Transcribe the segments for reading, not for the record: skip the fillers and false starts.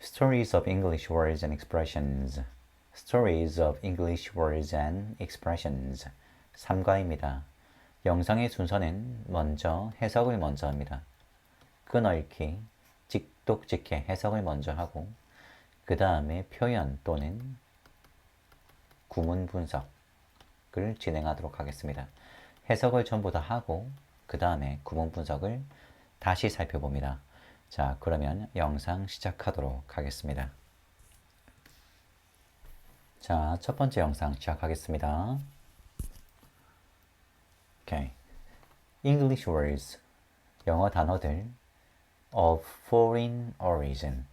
Stories of English words and expressions. Stories of English words and expressions. 3과입니다. 영상의 순서는 먼저 해석을 먼저 합니다. 끊어읽기, 찍독찍해 해석을 먼저 하고 그 다음에 표현 또는 구문 분석을 진행하도록 하겠습니다. 해석을 전부 다 하고 그 다음에 구문 분석을 다시 살펴봅니다. 자, 그러면 영상 시작하도록 하겠습니다. 자, 첫 번째 영상 시작하겠습니다. Okay. English words, 영어 단어들 of foreign origin.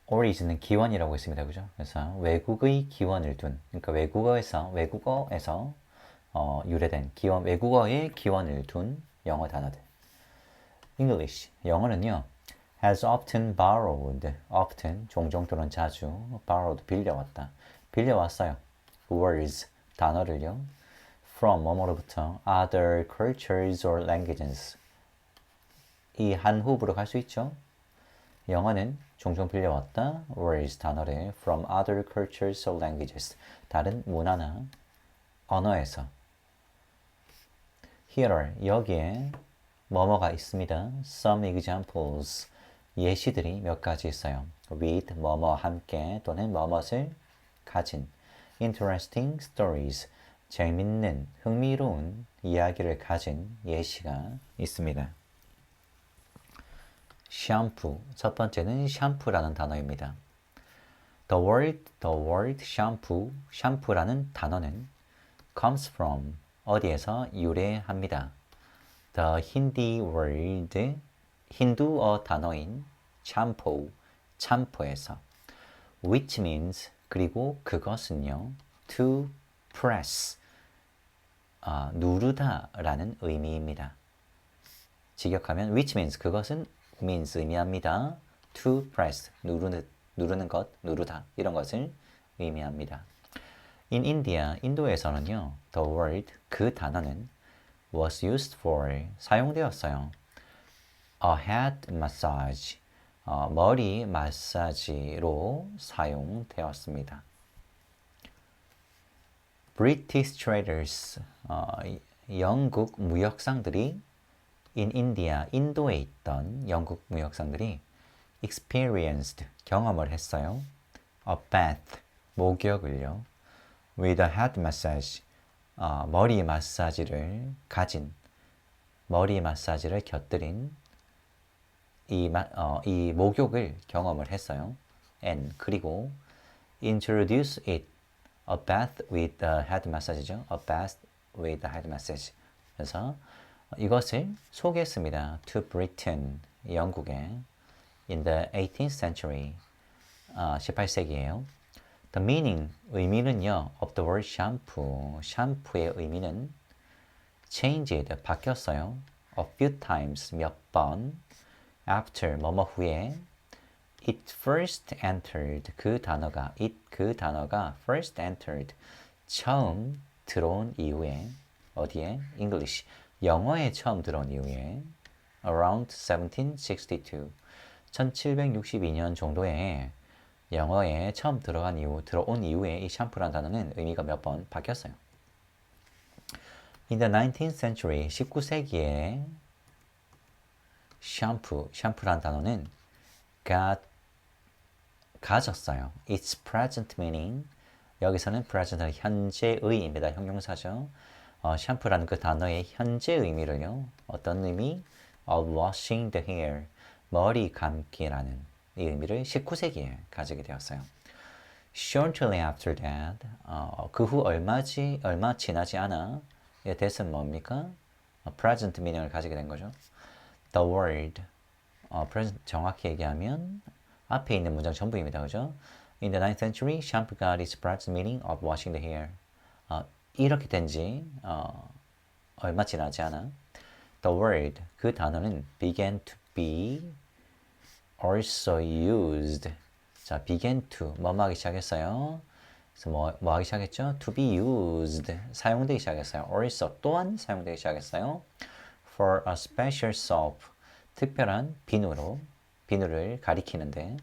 origin은 기원이라고 했습니다. 그죠? 그래서 외국의 기원을 둔, 그러니까 외국어에서 유래된 기원, 외국어의 기원을 둔 영어 단어들. English, 영어는요, has often borrowed, often, 종종 또는 자주, borrowed, 빌려왔다. 빌려왔어요. words, 단어를요, from, 뭐뭐로부터, other cultures or languages. 이 한 호흡으로 갈 수 있죠. 영어는 종종 빌려왔다. words, 단어를 from other cultures or languages. 다른 문화나 언어에서. Here, 여기에 뭐뭐가 있습니다. Some examples, 예시들이 몇 가지 있어요. with, 뭐뭐 함께 또는 뭐뭇을 가진. interesting stories, 재밌는, 흥미로운 이야기를 가진 예시가 있습니다. 샴푸, 첫 번째는 샴푸라는 단어입니다. The word shampoo, 샴푸라는 단어는 comes from, 어디에서 유래합니다. The Hindi word, 힌두어 단어인 shampoo, 샴푸에서. which means, 그리고 그것은요, to press, 누르다 라는 의미입니다. 직역하면 which means, 그것은 means, 의미합니다. to press, 누르는 것, 누르다, 이런 것을 의미합니다. In India, 인도에서는요, the word, 그 단어는 was used for, 사용되었어요. a head massage, 머리 마사지로 사용되었습니다. British traders, 영국 무역상들이 in India, 인도에 있던 영국 무역상들이 experienced, 경험을 했어요. a bath, 목욕을요. with a head massage, 머리 마사지를 가진, 머리 마사지를 곁들인 이 목욕을 경험을 했어요. and, 그리고 introduce it, a bath with a head massage죠. a bath with a head massage. 그래서 이것을 소개했습니다. to Britain, 영국에 in the 18th century, 18세기에요. The meaning, 의미는요, of the word shampoo, 샴푸의 의미는 changed, 바뀌었어요. a few times, 몇 번, after, 뭐뭐 후에, it first entered, 그 단어가 first entered, 처음 들어온 이후에, 어디에? English, 영어에 처음 들어온 이후에, around 1762, 1762년 정도에 영어에 처음 들어온 이후에 이 샴푸라는 단어는 의미가 몇 번 바뀌었어요. In the 19th century, 19세기에 샴푸라는 단어는 가졌어요. Its present meaning, 여기서는 present은 현재의입니다. 형용사죠. 샴푸라는 그 단어의 현재 의미를요. 어떤 의미? of washing the hair, 머리 감기라는 이 의미를 19세기에 가지게 되었어요. Shortly after that, 그 후 얼마 지나지 않아 that은 뭡니까? present meaning을 가지게 된 거죠. The word, present 정확히 얘기하면 앞에 있는 문장 전부입니다. 그죠? In the 9th century, shampoo got its present meaning of washing the hair. 이렇게 된지 얼마 지나지 않아 the word, 그 단어는 began to be also used. 자, began to, 뭐뭐 하기 시작했어요. 그래서 뭐 하기 시작했죠? to be used, 사용되기 시작했어요. also, 또한 사용되기 시작했어요. for a special soap, 특별한 비누를 가리키는데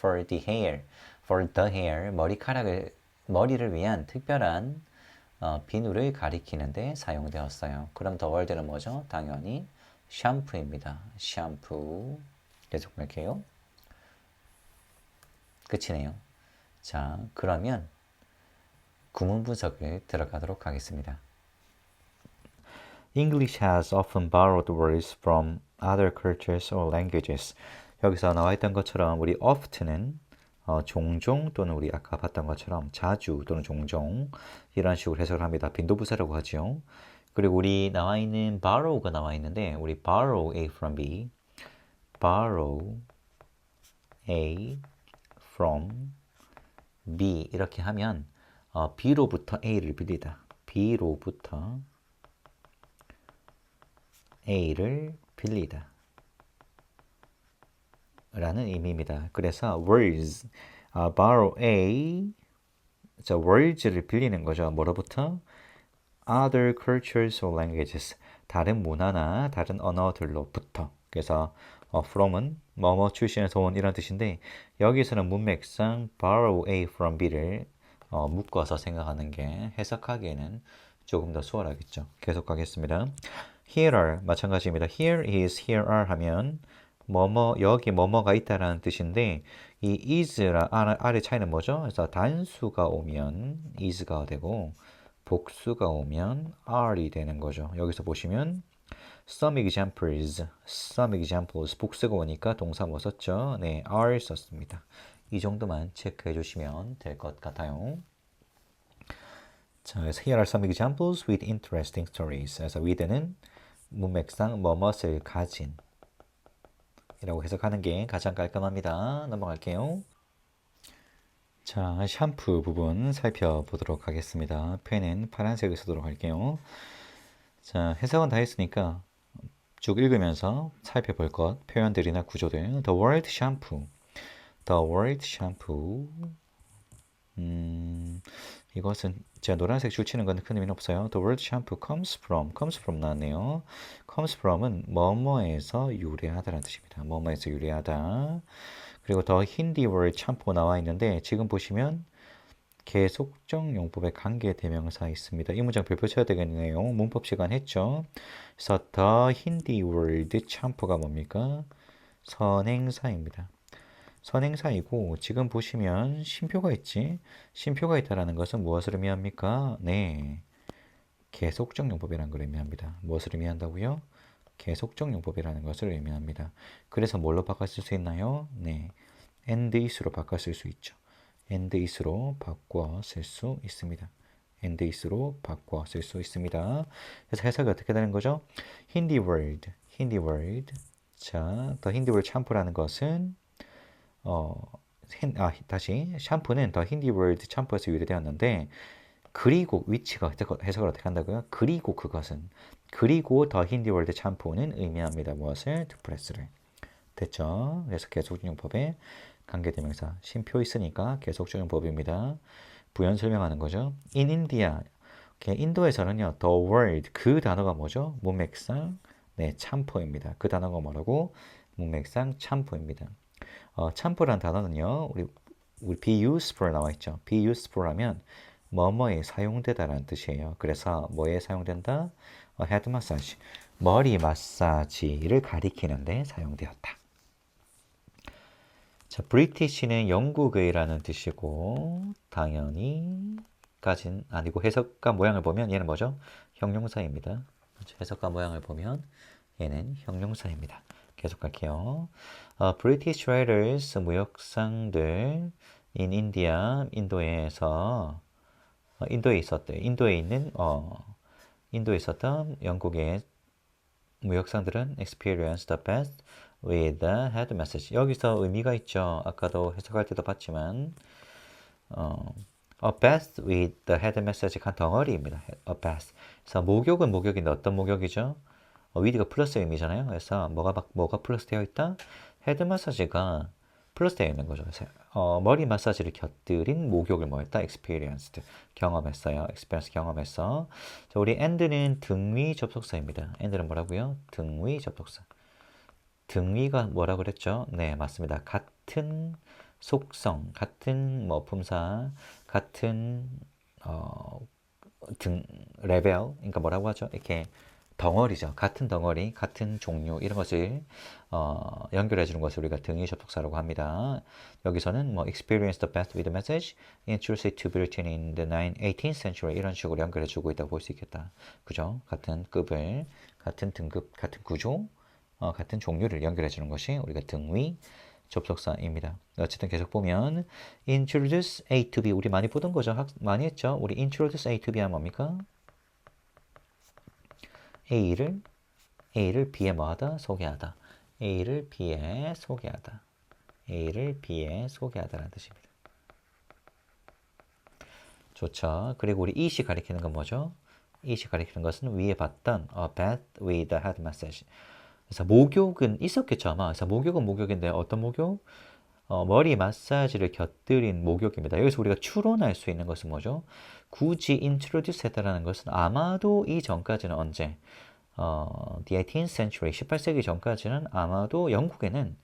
for the hair, for the hair, 머리를 위한 특별한 비누를 가리키는데 사용되었어요. 그럼 the word는 뭐죠? 당연히 샴푸입니다. 샴푸. 계속 할게요. 끝이네요. 자, 그러면 구문 분석을 들어가도록 하겠습니다. English has often borrowed words from other cultures or languages. 여기서 나와 있던 것처럼 우리 often은 종종 또는 우리 아까 봤던 것처럼 자주 또는 종종 이런 식으로 해석을 합니다. 빈도부사라고 하죠. 그리고 우리 나와 있는 borrow가 나와 있는데 우리 borrow A from B, borrow A from B 이렇게 하면 B로부터 A를 빌리다. B로부터 A를 빌리다 라는 의미입니다. 그래서 words, borrow A, 자, words를 빌리는 거죠. 뭐로부터? other cultures or languages, 다른 문화나 다른 언어들로부터. 그래서 from은 뭐뭐 출신에서 온 이런 뜻인데 여기서는 문맥상 borrow A from B를 묶어서 생각하는 게 해석하기에는 조금 더 수월하겠죠. 계속 가겠습니다. Here are 마찬가지입니다. Here is, here are 하면 뭐뭐 여기 뭐뭐가 있다라는 뜻인데 이 is랑 r의 차이는 뭐죠? 그래서 단수가 오면 is가 되고 복수가 오면 are이 되는 거죠. 여기서 보시면 some examples 복수가 오니까 동사 뭐 썼죠? 네, are 썼습니다. 이 정도만 체크해 주시면 될 것 같아요. 자, 그래서 here are some examples with interesting stories. 그래서 with는 문맥상 뭐뭇을 가진 이라고 해석하는 게 가장 깔끔합니다. 넘어갈게요. 자, 샴푸 부분 살펴보도록 하겠습니다. 펜은 파란색을 쓰도록 할게요. 자, 해석은 다 했으니까 쭉 읽으면서 살펴볼 것, 표현들이나 구조들. The word shampoo. The word shampoo. 이것은 제가 노란색 줄 치는 건 큰 의미는 없어요. The word shampoo comes from 나왔네요. comes from은 뭐뭐에서 유래하다라는 뜻입니다. 뭐뭐에서 유래하다. 그리고 더 힌디 word shampoo 나와 있는데 지금 보시면 계속적 용법의 관계 대명사 있습니다. 이 문장 별표 쳐야 되겠네요. 문법 시간 했죠. 그래서 the 힌디 word shampoo가 뭡니까? 선행사입니다. 선행사이고 지금 보시면 쉼표가 있지. 쉼표가 있다라는 것은 무엇을 의미합니까? 네, 계속적 용법이라는 걸 의미합니다. 무엇을 의미한다고요? 계속적 용법이라는 것을 의미합니다. 그래서 뭘로 바꿔 쓸 수 있나요? 네, and is로 바꿔 쓸 수 있죠. and is로 바꿔 쓸 수 있습니다. and is로 바꿔 쓸 수 있습니다. 그래서 해석이 어떻게 되는 거죠? 힌디 word. 자, the 힌디 word 샴푸라는 것은 다시 샴푸는 더 힌디 월드 샴푸에서 유래되었는데 그리고 위치가 해석을 어떻게 한다고요? 그리고 그것은 그리고 더 힌디 월드 샴푸는 의미합니다. 무엇을? 투프레스를. 됐죠? 그래서 계속적용법의 관계대명사 쉼표 있으니까 계속적용법입니다. 부연 설명하는 거죠. In India 인도에서는요 the word 그 단어가 뭐죠? 문맥상 네 샴푸입니다. 그 단어가 뭐라고? 문맥상 샴푸입니다. 샴푸라는 단어는요, 우리 be useful 나와 있죠. be useful 하면 뭐뭐에 사용되다라는 뜻이에요. 그래서 뭐에 사용된다? 헤드 마사지, 머리 마사지를 가리키는데 사용되었다. 자, British는 영국의라는 뜻이고 당연히 까진 아니고 해석과 모양을 보면 얘는 뭐죠? 형용사입니다. 해석과 모양을 보면 얘는 형용사입니다. 계속 갈게요. British writers, 무역상들 in India, 인도에 있었대. 인도에 있었던 영국의 무역상들은 experience the best with the head message. 여기서 의미가 있죠. 아까도 해석할 때도 봤지만 a best with the head message 한 덩어리입니다. a best. 그래서 목욕은 목욕인데 어떤 목욕이죠? with가 플러스 의미잖아요. 그래서 뭐가 플러스 되어 있다? 헤드 마사지가 플러스 되어 있는 거죠. 그래서 머리 마사지를 곁들인 목욕을 뭐했다? experienced. 경험했어요. experience 경험했어. 자, 우리 and는 등위 접속사입니다. and는 뭐라고요? 등위 접속사. 등위가 뭐라고 그랬죠? 네, 맞습니다. 같은 속성, 같은 뭐 품사, 같은 등 레벨, 그러니까 뭐라고 하죠? 이렇게 덩어리죠. 같은 덩어리, 같은 종류 이런 것을 연결해 주는 것을 우리가 등위 접속사라고 합니다. 여기서는 뭐 experience the best with the message, introduce it to Britain in the 18th century 이런 식으로 연결해 주고 있다고 볼 수 있겠다. 그죠? 같은 급을, 같은 등급, 같은 구조, 같은 종류를 연결해 주는 것이 우리가 등위 접속사입니다. 어쨌든 계속 보면 introduce A to B 우리 많이 보던 거죠. 많이 했죠. 우리 introduce A to B 하면 뭡니까? A를 B에 뭐하다? 소개하다. A를 B에 소개하다. A를 B에 소개하다라는 뜻입니다. 좋죠. 그리고 우리 이시 가리키는 건 뭐죠? 이시 가리키는 것은 위에 봤던 a bat with a head massage. 그래서 목욕은 있었겠죠 아마. 그래서 목욕은 목욕인데 어떤 목욕? 머리 마사지를 곁들인 목욕입니다. 여기서 우리가 추론할 수 있는 것은 뭐죠? 굳이 introduce 했다라는 것은 아마도 이 전까지는 언제? The 18th century, 18세기 전까지는 아마도 영국에는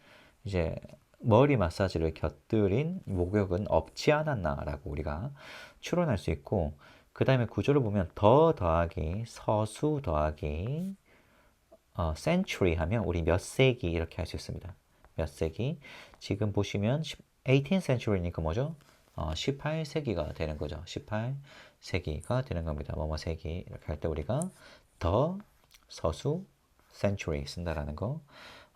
이제 머리 마사지를 곁들인 목욕은 없지 않았나라고 우리가 추론할 수 있고, 그 다음에 구조를 보면 더 더하기 서수 더하기 century 하면 우리 몇 세기 이렇게 할 수 있습니다. 몇 세기. 지금 보시면 18th century니까 뭐죠? 18세기가 되는 거죠. 18세기가 되는 겁니다. 뭐뭐 세기 이렇게 할 때 우리가 더 서수 century 쓴다라는 거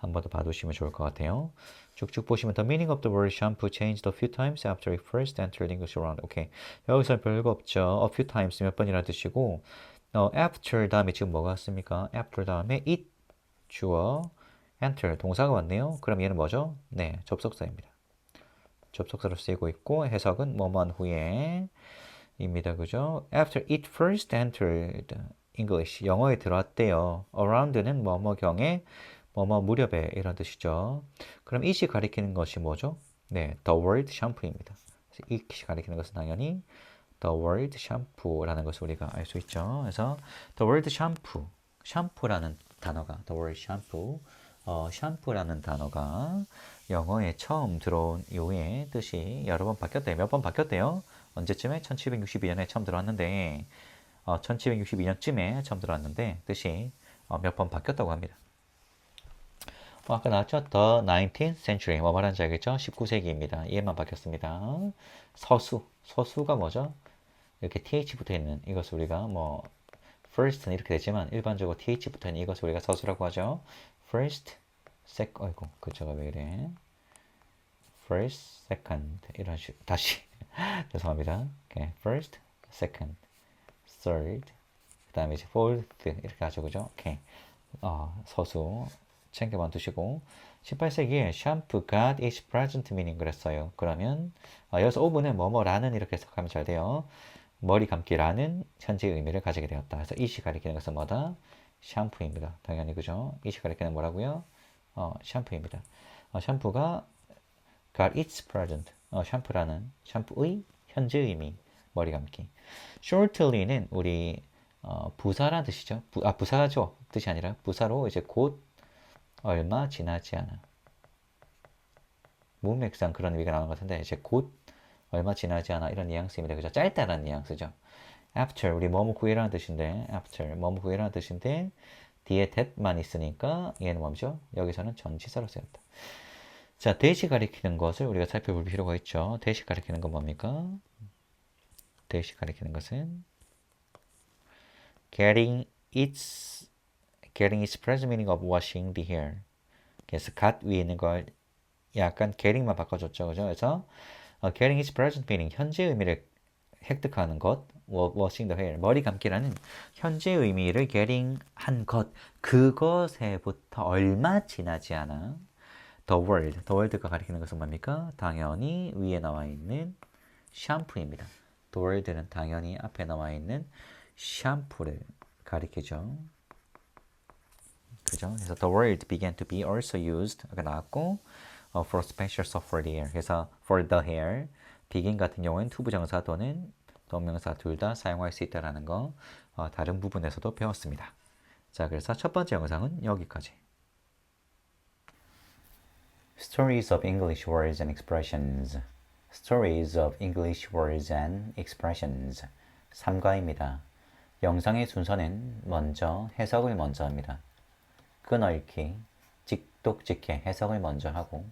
한 번 더 봐두시면 좋을 것 같아요. 쭉쭉 보시면 the meaning of the word shampoo changed a few times after it first entered English around. 오케이. 여기서 별거 없죠. a few times 몇 번이라 뜻이고 after 다음에 지금 뭐가 왔습니까? after 다음에 it 주어 enter 동사가 왔네요. 그럼 얘는 뭐죠? 네, 접속사입니다. 접속사로 쓰이고 있고 해석은 뭐뭐한 후에 입니다. 그죠? After it first entered English 영어에 들어왔대요. Around는 뭐뭐경에 뭐뭐 무렵에 이런 뜻이죠. 그럼 이시 가리키는 것이 뭐죠? 네, the word shampoo입니다. 이시 가리키는 것은 당연히 the word shampoo라는 것을 우리가 알 수 있죠. 그래서 the word shampoo, 샴푸라는 단어가 the word shampoo, 샴푸라는 단어가 영어에 처음 들어온 이후에 뜻이 여러 번 바뀌었대요. 몇 번 바뀌었대요? 언제쯤에? 1762년에 처음 들어왔는데 1762년쯤에 처음 들어왔는데 뜻이 몇 번 바뀌었다고 합니다. 아까 나왔죠? The 19th century 뭐 말하는지 알겠죠? 19세기입니다. 얘만 바뀌었습니다. 서수가 뭐죠? 이렇게 th 붙어 있는 이것을 우리가 뭐 first는 이렇게 되지만 일반적으로 th 붙어 있는 이것을 우리가 서수라고 하죠. first, second, 어이구 그저가 왜 이래? first, second 이런 식 다시 죄송합니다. Okay. first, second, third, 그 다음에 이제 fourth 이렇게 하죠, 그죠? 오케이. 서수 챙겨만 두시고 18세기에 shampoo got its present meaning 그랬어요. 그러면 여기서 오브는 뭐뭐라는 이렇게 해석하면 잘 돼요. 머리 감기라는 현재의 의미를 가지게 되었다. 그래서 이시 가리키는 것은 뭐다? 샴푸입니다. 당연히 그죠? 이시 가리키는 뭐라고요? 샴푸입니다. 샴푸가 got its present 샴푸라는 샴푸의 현재 의미 머리 감기. shortly는 우리 부사란 뜻이죠. 부사죠 뜻이 아니라 부사로 이제 곧 얼마 지나지 않아. 문맥상 그런 의미가 나오는 것 같은데 이제 곧 얼마 지나지 않아 이런 뉘앙스입니다. 그죠? 짧다라는 뉘앙스죠. after 우리 뭐뭐 후에라는 뜻인데 after 뭐뭐 후에라는 뜻인데 뒤에 that만 있으니까 얘는 뭐죠? 여기서는 전치사로 쓰였다. 자, 대시 가리키는 것을 우리가 살펴볼 필요가 있죠. 대시 가리키는 건 뭡니까? 대시 가리키는 것은 getting its present meaning of washing the hair. 그래서 got 위에 있는 걸 약간 getting만 바꿔줬죠. 그죠? 그래서 getting its present meaning 현재 의미를 획득하는 것 washing the hair 머리 감기라는 현재 의미를 getting 한 것 그것에부터 얼마 지나지 않아 the word가 가리키는 것은 뭡니까? 당연히 위에 나와 있는 샴푸입니다. the word는 당연히 앞에 나와 있는 샴푸를 가리키죠. 그죠? 그래서 the word began to be also used 아까 나왔고 for special soap for the hair 그래서 for the hair begin 같은 경우는 투부정사 또는 동명사 둘 다 사용할 수 있다는 거 다른 부분에서도 배웠습니다. 자, 그래서 첫 번째 영상은 여기까지. Stories of English words and expressions. Stories of English words and expressions. 3과입니다. 영상의 순서는 먼저 해석을 먼저 합니다. 끊어읽기, 직독직해 해석을 먼저 하고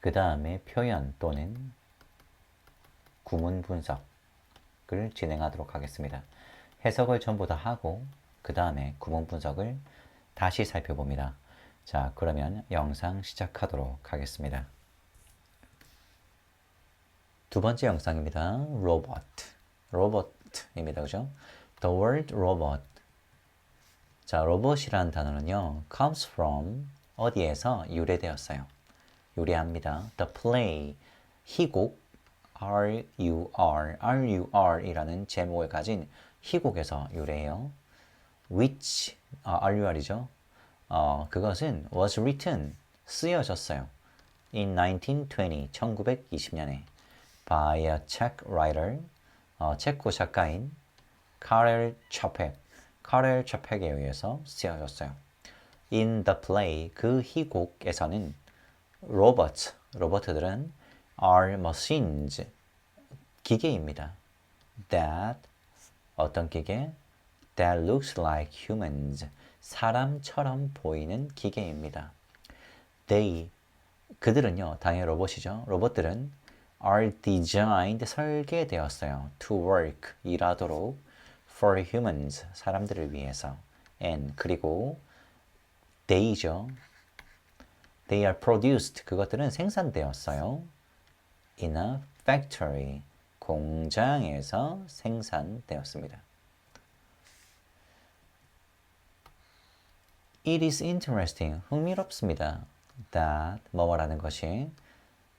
그 다음에 표현 또는 구문 분석을 진행하도록 하겠습니다. 해석을 전부 다 하고 그 다음에 구문 분석을 다시 살펴봅니다. 자, 그러면 영상 시작하도록 하겠습니다. 두 번째 영상입니다. 로봇입니다. 그죠? The word robot. 자, 로봇이라는 단어는요, comes from 어디에서 유래되었어요. 유래합니다. The play, 희곡, RUR이라는 제목을 가진 희곡에서 유래해요. which, RUR이죠. 그것은 was written, 쓰여졌어요. in 1920, 1920년에 by a Czech writer, 체코 작가인 카렐 차펙에 의해서 쓰여졌어요. In the play, 그 희곡에서는 로버트들은 are machines, 기계입니다. That, 어떤 기계? That looks like humans, 사람처럼 보이는 기계입니다. They, 그들은요, 당연히 로봇이죠. 로봇들은 are designed, 설계되었어요. To work, 일하도록 for humans, 사람들을 위해서. And, 그리고 they죠. They are produced, 그것들은 생산되었어요. In a factory, 공장에서 생산되었습니다. It is interesting, 흥미롭습니다. That, 뭐뭐라는 것이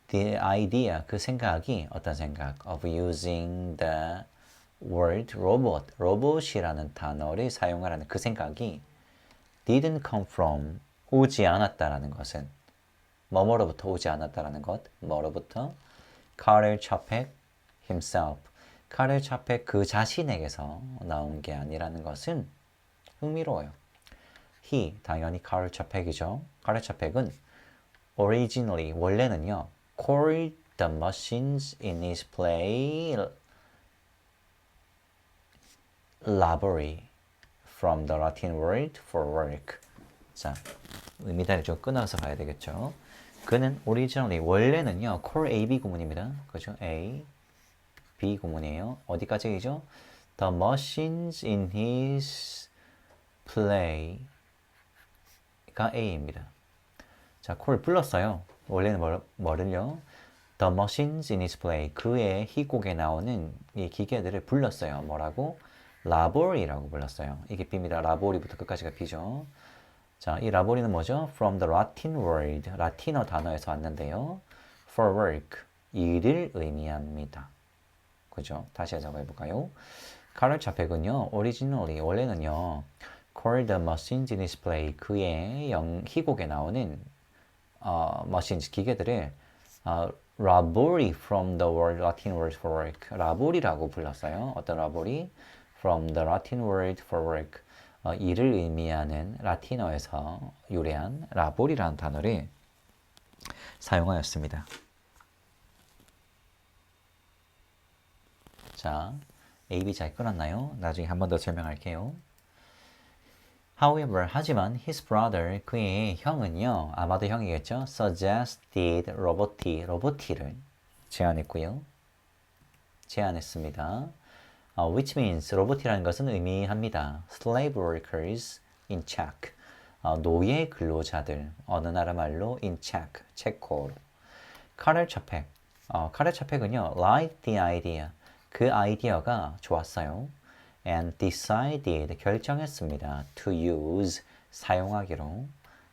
the idea, 그 생각이 어떤 생각 of using the word robot, 로봇이라는 단어를 사용하라는 그 생각이 didn't come from, 오지 않았다라는 것은 뭐뭐로부터 오지 않았다라는 것, 뭐로부터? 카렐 차펙 himself, 카렐 차펙 그 자신에게서 나온 게 아니라는 것은 흥미로워요. He, 당연히 카렐 차펙이죠. 카렐 차펙은 originally, 원래는요, called the machines in his play labori, from the Latin word for work. 자, 의미단을 좀 끊어서 가야 되겠죠. 그는 originally, 원래는요, core A, B 구문입니다. 그죠? A, B 구문이에요. 어디까지이죠? The machines in his play가 A입니다. 자, 콜 불렀어요. 원래는 뭐를요? The machines in his play, 그의 희곡에 나오는 이 기계들을 불렀어요. 뭐라고? 라보리라고 불렀어요. 이게 B입니다. 라보리부터 끝까지가 B죠. 자, 이 라보리는 뭐죠? From the Latin word, 라틴어 단어에서 왔는데요. For work, 일을 의미합니다. 그죠? 다시 해석을 해볼까요? 카렐 차펙은요, originally, 원래는요, called the machines in his play, 그의 희곡에 나오는 machines, 기계들을 라보리 from the word, Latin word for work, 라보리라고 불렀어요. 어떤 라보리? From the Latin word for work, 일을 의미하는 라틴어에서 유래한 라보리라는 단어를 사용하였습니다. 자, A, B 잘 끊었나요? 나중에 한 번 더 설명할게요. However, 하지만 his brother, 그의 형은요, 아마도 형이겠죠? suggested 로보티를 제안했고요. 제안했습니다. Which means, 로보티라는 것은 의미합니다. slave workers in Czech, 노예 근로자들, 어느 나라 말로 in Czech, 체코로. 카렐 차펙은요, liked the idea, 그 아이디어가 좋았어요. And decided, 결정했습니다. To use, 사용하기로.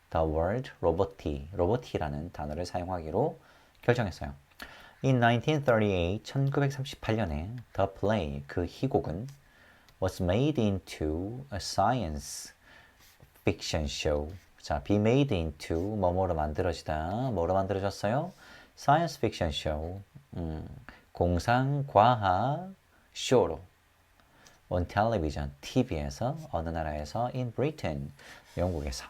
The word 로보티라는 단어를 사용하기로 결정했어요. In 1938, 1938년에 The play, 그 희곡은 was made into a science fiction show. 자, be made into, 뭐뭐로 만들어지다. 뭐로 만들어졌어요? Science fiction show. 공상과학 쇼로. on television, TV에서, 어느 나라에서, in Britain, 영국에서.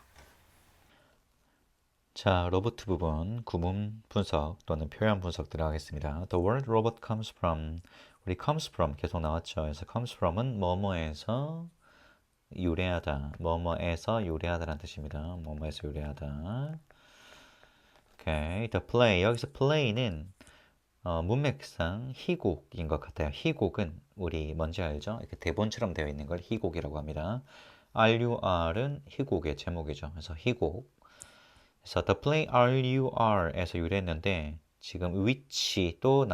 자, 로봇 부분, 구문 분석 또는 표현 분석 들어가겠습니다. The word robot comes from, 우리 comes from 계속 나왔죠. 그래서 comes from은 뭐뭐에서 유래하다, 뭐뭐에서 유래하다라는 뜻입니다. 뭐뭐에서 유래하다. 오케이, the play, 여기서 play는 문맥상 희곡인 것 같아요. 희곡은 우리 뭔지 알죠? 이렇게 대본처럼 되어 있는 걸 희곡이라고 합니다. RUR은 희곡의 제목이죠. 그래서 희곡. 그래서 the play RUR에서 유래했는데 지금 which 또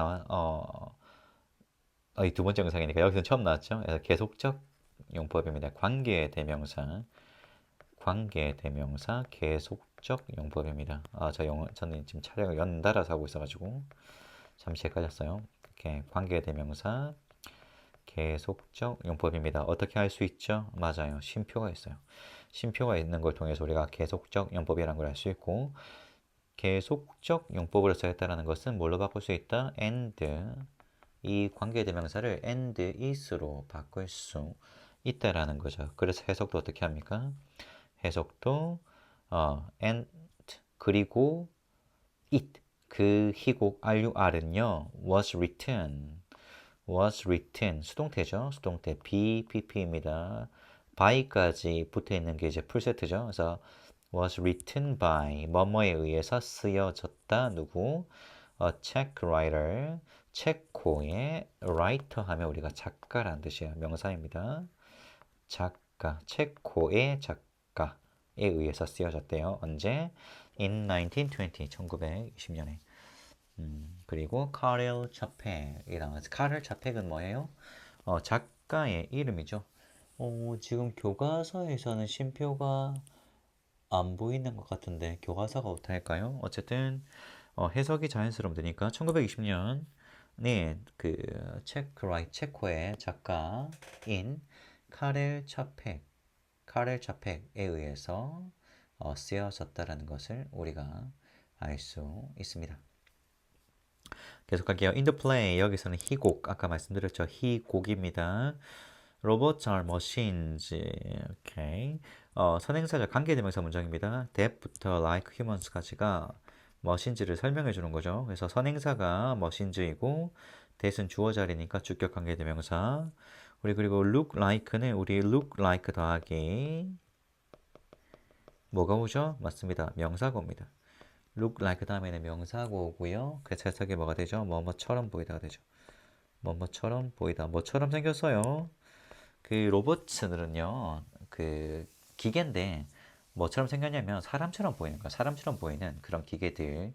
이 두 번째 영상이니까 여기서 처음 나왔죠. 그래서 계속적 용법입니다. 관계 대명사 계속적 용법입니다. 저는 지금 촬영을 연달아서 하고 있어가지고 잠시 헷갈렸어요. 이렇게 관계 대명사 계속적 용법입니다. 어떻게 할 수 있죠? 맞아요. 쉼표가 있어요. 쉼표가 있는 걸 통해서 우리가 계속적 용법이라는 걸 알 수 있고 계속적 용법으로 써야겠다는 것은 뭘로 바꿀 수 있다? and 이 관계대명사를 and is로 바꿀 수 있다라는 거죠. 그래서 해석도 어떻게 합니까? 해석도 and 그리고 it 그 희곡 RUR은요 was written 수동태죠. 수동태 BPP입니다. by까지 붙어 있는 게 이제 풀세트죠. 그래서 was written by 뭐뭐에 의해서 쓰여졌다 누구 check writer 체코의 writer 하면 우리가 작가라는 뜻이에요. 명사입니다. 작가 체코의 작가에 의해서 쓰여졌대요. 언제? in 1920 1920년에 그리고 카렐 차펙이랑 카렐 차펙은 뭐예요? 작가의 이름이죠. 지금 교과서에서는 쉼표가 안 보이는 것 같은데 교과서가 어떨까요? 어쨌든 해석이 자연스러우면 되니까 1920년 그 체코의 작가인 카렐 차펙에 의해서 쓰여졌다라는 것을 우리가 알 수 있습니다. 계속할게요. In the play 여기서는 희곡 아까 말씀드렸죠. 희곡입니다. Robots are machines. 오케이. 선행사적 관계대명사 문장입니다. that부터 like humans까지가 machines를 설명해 주는 거죠. 그래서 선행사가 machines이고 that은 주어 자리니까 주격 관계대명사. 우리 그리고 look like는 우리 look like 더하기 뭐가 오죠? 맞습니다. 명사고입니다. look like 다음에는 명사고고요. 그래서 해석이 뭐가 되죠? 뭐뭐처럼 보이다가 되죠. 뭐뭐처럼 보이다. 뭐처럼 생겼어요. 그 로봇들은요, 그 기계인데 뭐처럼 생겼냐면 사람처럼 보이는 거야. 사람처럼 보이는 그런 기계들이에요.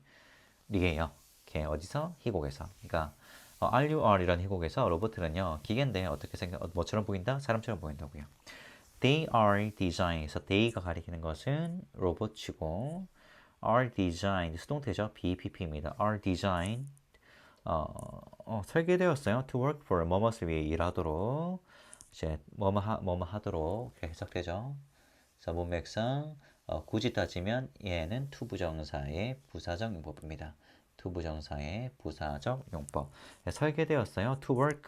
이렇게 어디서? 희곡에서. 그러니까 RUR이라는 희곡에서 로봇들은요, 기계인데 어떻게 뭐처럼 보인다? 사람처럼 보인다고요. They are designed. 그래서 they가 가리키는 것은 로봇이고 are designed 수동태죠. BPP입니다. are designed 설계되었어요. to work for 뭐뭇을 위해 일하도록 이제 뭐뭐 하도록 이렇게 해석되죠. 그래서 문맥상 굳이 따지면 얘는 투부정사의 부사적 용법입니다. 투부정사의 부사적 용법. 설계되었어요. to work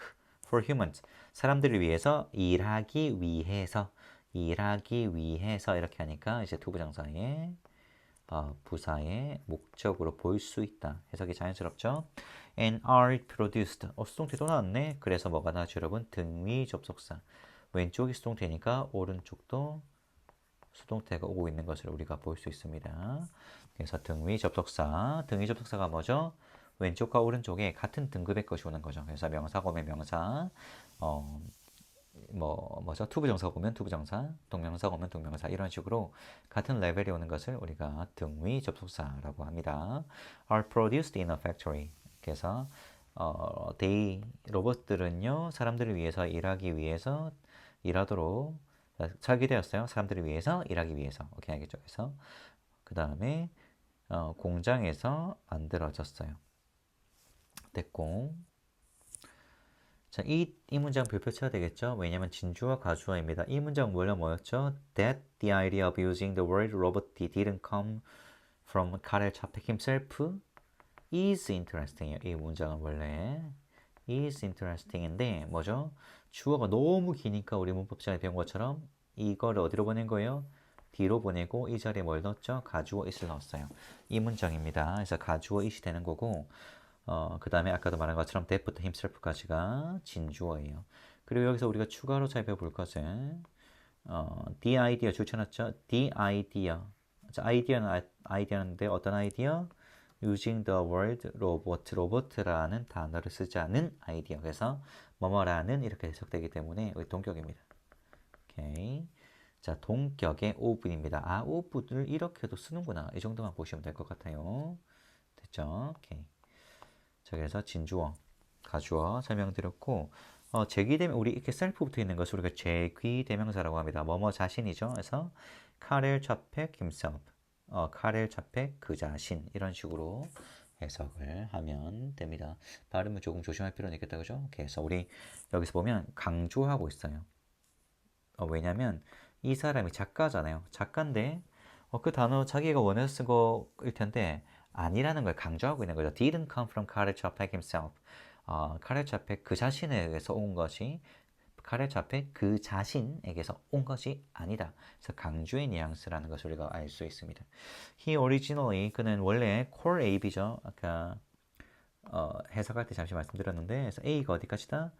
for humans. 사람들을 위해서 일하기 위해서 이렇게 하니까 이제 투부정사의 부사의 목적으로 볼 수 있다. 해석이 자연스럽죠? And are produced. 수동태 또 나왔네. 그래서 뭐가 나왔죠, 여러분? 등위 접속사. 왼쪽이 수동태니까 오른쪽도 수동태가 오고 있는 것을 우리가 볼 수 있습니다. 그래서 등위 접속사가 뭐죠? 왼쪽과 오른쪽에 같은 등급의 것이 오는 거죠. 그래서 명사가 오면 명사, 뭐죠? 투부정사가 오면 투부정사, 동명사가 오면 동명사 이런 식으로 같은 레벨이 오는 것을 우리가 등위 접속사라고 합니다. are produced in a factory. 그래서 로봇들은요 사람들을 위해서 일하기 위해서 일하도록 설계되었어요. 사람들을 위해서 일하기 위해서. 오케이 알겠죠? 그래서 그 다음에 공장에서 만들어졌어요. 됐고. 자, 이 문장 별표 쳐야 되겠죠? 왜냐면 진주와 가주어입니다. 이 문장 원래 뭐였죠? That the idea of using the word robot didn't come from Karel Čapek himself is interesting. 이 문장은 원래 is interesting인데 뭐죠? 주어가 너무 기니까 우리 문법 시간에 배운 것처럼 이거를 어디로 보낸 거예요? 뒤로 보내고 이 자리에 뭘 넣었죠? 가주어 it을 넣었어요. 이 문장입니다. 그래서 가주어 it이 되는 거고 그 다음에 아까도 말한 것처럼 that부터 himself까지가 진주어예요. 그리고 여기서 우리가 추가로 살펴볼 것은 the idea 줄쳐놨죠? the idea. 자, 아이디어인데 어떤 아이디어? using the word robot, 로봇이라는 단어를 쓰지 않은 아이디어. 그래서 뭐뭐라는 이렇게 해석되기 때문에 동격입니다. 오케이. 자, 동격의 오분입니다. 아, 오분을 이렇게도 쓰는구나. 이 정도만 보시면 될 것 같아요. 됐죠? 오케이. 자, 그래서 진주어, 가주어 설명드렸고, 제기대명, 우리 이렇게 셀프부터 있는 것을 우리가 제귀대명사라고 합니다. 뭐뭐 자신이죠. 그래서 카렐 차펙 himself, 카렐 차펙 그 자신 이런 식으로 해석을 하면 됩니다. 발음을 조금 조심할 필요는 있겠다, 그죠? 그래서 우리 여기서 보면 강조하고 있어요. 왜냐면 이 사람이 작가잖아요. 작가인데 그 단어 자기가 원해서 쓴 거일 텐데 아니라는 걸 강조하고 있는 거죠. Didn't come from Karel Čapek himself. 카렐 차펙 그 자신에 의해서 온 것이 카렐 차펙 그 자신에게서 온 것이 아니다. 그래서 강조의 뉘앙스라는 것을 우리가 알 수 있습니다. He originally 그는 원래 core AB죠. 아까 해석할 때 잠시 말씀드렸는데 그래서 A가 어디까지다?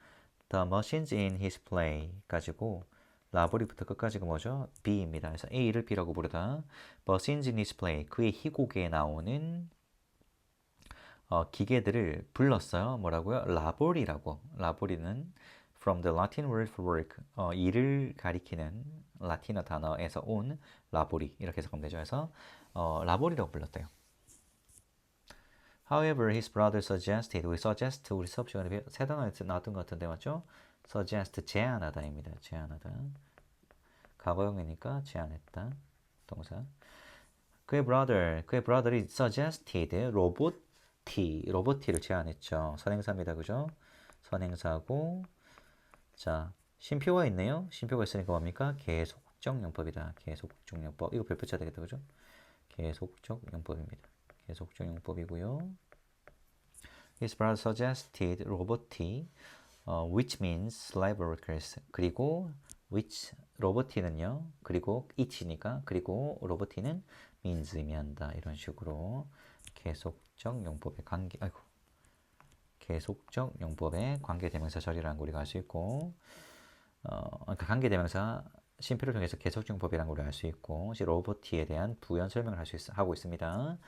The machines in his play 가지고 라보리부터 끝까지가 뭐죠? B입니다. 그래서 A를 B라고 부르다. Machines in his play 그의 희곡에 나오는 기계들을 불렀어요. 뭐라고요? 라보리라고. 라보리는 from the Latin word for work. 일을 가리키는 라틴어 단어에서 온 라보리. 이렇게 해석하면 되죠. 그래서 라보리라고 불렀대요. However, his brother suggested. 우리 suggest 우리 수업 시간에 세 단어 나왔던 것 같은데 맞죠? suggest 제안하다입니다. 제안하다. 과거형이니까 제안했다. 동사. 그의 brother이 suggested 로보티를 제안했죠. 선행사입니다. 그죠? 선행사고 자, 쉼표가 있네요. 쉼표가 있으니까 뭡니까? 계속적 용법이다. 계속적 용법. 이거 별표 쳐야 되겠다. 그죠? 계속적 용법입니다. 계속적 용법이고요. His brother suggested 로보티 which means slave workers. 그리고 which 로보티는요. 그리고 it이니까 그리고 로보티는 means 의미한다. 이런 식으로 계속적 용법의 관계 계속적 용법의 관계대명사 절이라는 걸 우리가 알 수 있고 그러니까 관계대명사 심표를 통해서 계속적 용법이라는 걸 알 수 있고 로보티에 대한 부연 설명을 하고 있습니다.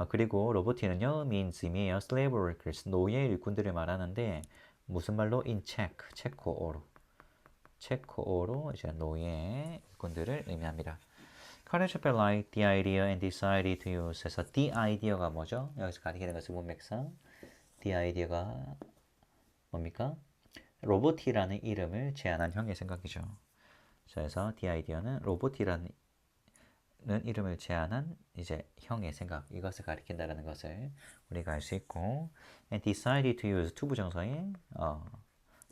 그리고 로보티는요 means 의미예요. slave workers 노예 일꾼들을 말하는데 무슨 말로 in 체코어로 이제 노예 일꾼들을 의미합니다. Karel Čapek liked the idea and decided to use. 그래서 the idea가 뭐죠? 여기서 가리키는 것은 문맥상 the idea가 뭡니까? 로보티라는 이름을 제안한 형의 생각이죠. 그래서 the idea는 로보티라는 이름을 제안한 이제 형의 생각 이것을 가리킨다라는 것을 우리가 알 수 있고 and decided to use 투부정사인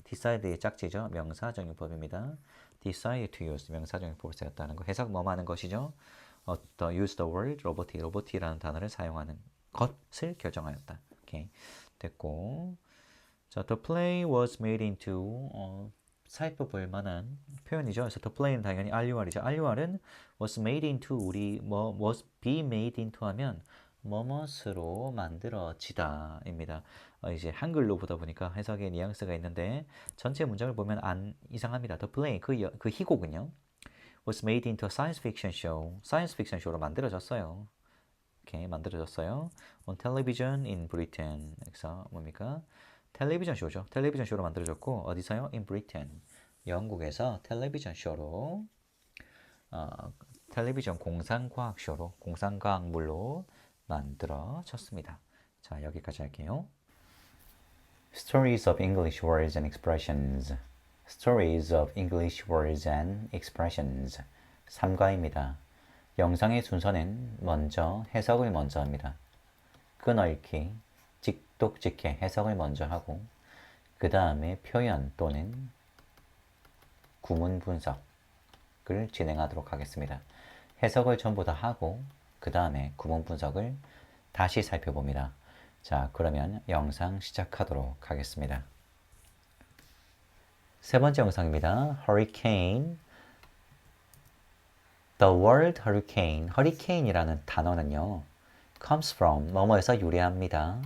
decide의 짝지죠. 명사정용법입니다. decide to use 명사정용법을 쓰였다는 거. 해석 뭐뭐 하는 것이죠? use the word 로보티라는 단어를 사용하는 것을 결정하였다. 오케이. 됐고. 자, the play was made into 살펴볼 만한 표현이죠. 그래서 the play는 당연히 RUR이죠. RUR은 was made into 우리 was be made into 하면 뭐뭇으로 만들어지다입니다. 이제 한글로 보다 보니까 해석에 뉘앙스가 있는데 전체 문장을 보면 안 이상합니다. The play 그 희곡은요 was made into a science fiction show. science fiction show로 만들어졌어요. 오케이, 만들어졌어요. on television in Britain. 그래서 뭡니까? 텔레비전 쇼죠. 텔레비전 쇼로 만들어졌고 어디서요? in Britain. 영국에서 텔레비전 쇼로 텔레비전 공상과학쇼로 공상과학물로 만들어졌습니다. 자, 여기까지 할게요. Stories of English words and expressions. Stories of English words and expressions. 3과입니다. 영상의 순서는 먼저 해석을 먼저 합니다. 끄넓기, 직독직해 해석을 먼저 하고 그 다음에 표현 또는 구문 분석을 진행하도록 하겠습니다. 해석을 전부 다 하고 그 다음에 구문 분석을 다시 살펴봅니다. 자, 그러면 영상 시작하도록 하겠습니다. 세 번째 영상입니다. Hurricane The word hurricane, hurricane이라는 단어는요. comes from, 뭐뭐에서 유래합니다.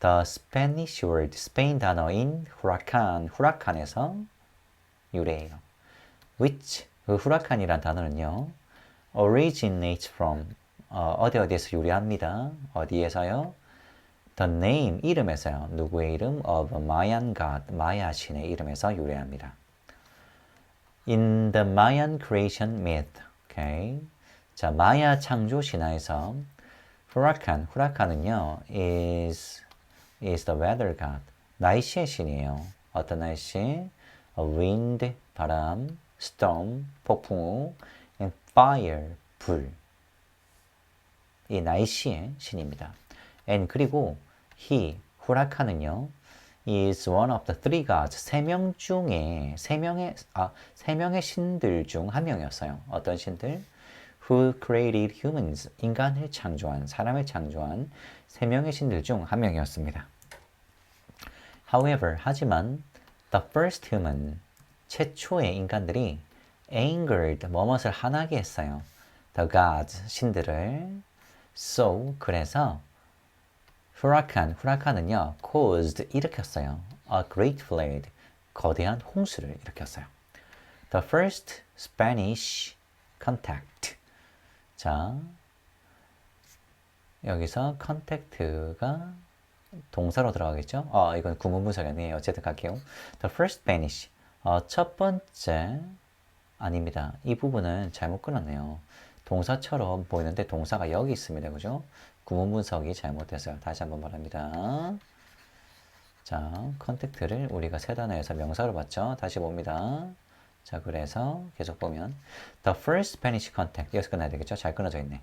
The Spanish word, 스페인 단어인 huracan, 후라칸에서 유래해요. which, 그 후라칸이란 단어는요. originates from, 어디에서 유래합니다. 어디에서요? The name, 이름에서요. 누구의 이름? of Mayan god, 마야 신의 이름에서 유래합니다. In the Mayan creation myth, okay. 자, 마야 창조 신화에서 후라칸은요, is the weather god, 날씨의 신이에요. 어떤 날씨? wind, 바람, storm, 폭풍우, and fire, 불. 이 날씨의 신입니다. and 그리고 후라칸은요, is one of the three gods, 세 명의 신들 중 한 명이었어요. 어떤 신들? Who created humans, 인간을 창조한, 사람을 창조한 세 명의 신들 중 한 명이었습니다. However, 하지만 the first human, 최초의 인간들이 angered, 무엇을 화나게 했어요. The gods, 신들을. So, 그래서 후라칸은요, caused, 일으켰어요. A great flood, 거대한 홍수를 일으켰어요. The first Spanish contact. 자, 여기서 contact가 동사로 들어가겠죠? 이건 구문분석이네요. 어쨌든 갈게요. The first Spanish. 첫 번째, 아닙니다. 이 부분은 잘못 끊었네요. 동사처럼 보이는데 동사가 여기 있습니다. 그죠? 구문 분석이 잘못됐어요. 다시 한번 말합니다. 자, 컨택트를 우리가 세 단어에서 명사로 봤죠? 다시 봅니다. 자, 그래서 계속 보면 The first Spanish contact. 여기서 끝나야 되겠죠? 잘 끊어져 있네.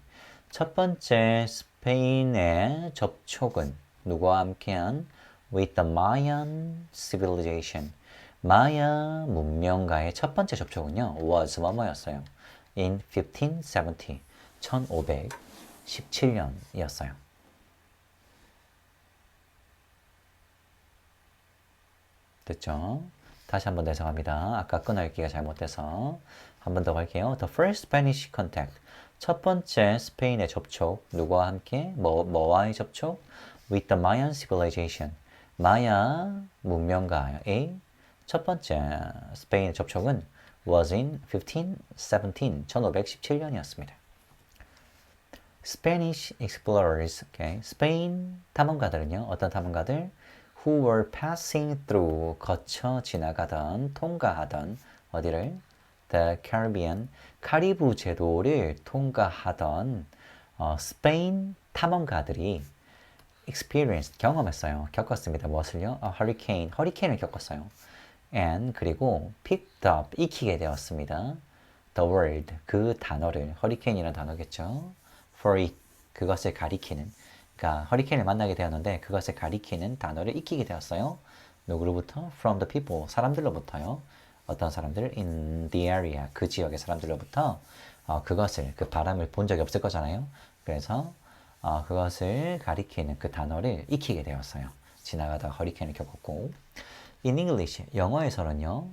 첫 번째 스페인의 접촉은 누구와 함께한 with the Mayan civilization. 마야 문명과의 첫 번째 접촉은요. was 뭐뭐였어요. in 1570. 1517년이었어요. 됐죠? 다시 한번 해석합니다. 아까 끊어읽기가 잘못돼서 한 번 더 갈게요. The first Spanish contact. 첫 번째 스페인의 접촉. 누구와 함께? 뭐와의 접촉? With the Mayan civilization. 마야 문명과의 첫 번째 스페인의 접촉은 was in 1517. 1517년이었습니다. Spanish explorers, okay. 스페인 탐험가들은요. 어떤 탐험가들? Who were passing through, 거쳐 지나가던, 통과하던, 어디를? The Caribbean, 카리브 제도를 통과하던 스페인 탐험가들이 experienced, 경험했어요. 겪었습니다. 무엇을요? 허리케인을 겪었어요. And 그리고 picked up, 익히게 되었습니다. The word, 그 단어를, 허리케인이라는 단어겠죠. For it, 그것을 가리키는, 그러니까 허리케인을 만나게 되었는데 그것을 가리키는 단어를 익히게 되었어요. 누구로부터? From the people, 사람들로부터요. 어떤 사람들? In the area, 그 지역의 사람들로부터 그것을, 그 바람을 본 적이 없을 거잖아요. 그래서 그것을 가리키는 그 단어를 익히게 되었어요. 지나가다가 허리케인을 겪었고. In English, 영어에서는요.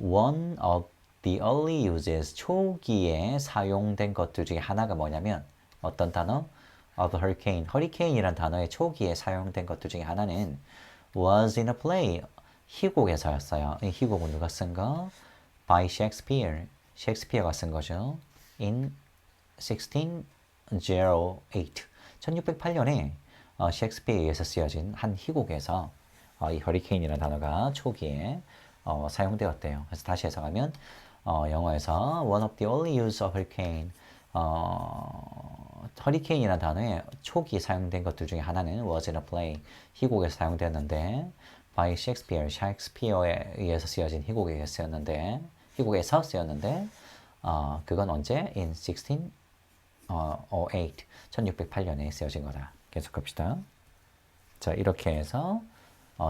One of the early uses, 초기에 사용된 것들 중에 하나가 뭐냐면 어떤 단어? of hurricane. 허리케인이란 단어의 초기에 사용된 것들 중에 하나는 was in a play. 희곡에서였어요. 이 희곡은 누가 쓴 거? by Shakespeare. 셰익스피어가 쓴 거죠. in 1608. 1608년에 셰익스피어에 의해서 쓰여진 한 희곡에서 이 허리케인이라는 단어가 초기에 사용되었대요. 그래서 다시 해석하면 영어에서 one of the early use of hurricane. 허리케인이라는 단어에 초기 사용된 것들 중에 하나는 was in a play, 희곡에서 사용되었는데 by Shakespeare, 셰익스피어에 의해서 쓰여진 희곡에서 쓰였는데 그건 언제? in 1608, 1608년에 쓰여진 거다. 계속 갑시다. 자, 이렇게 해서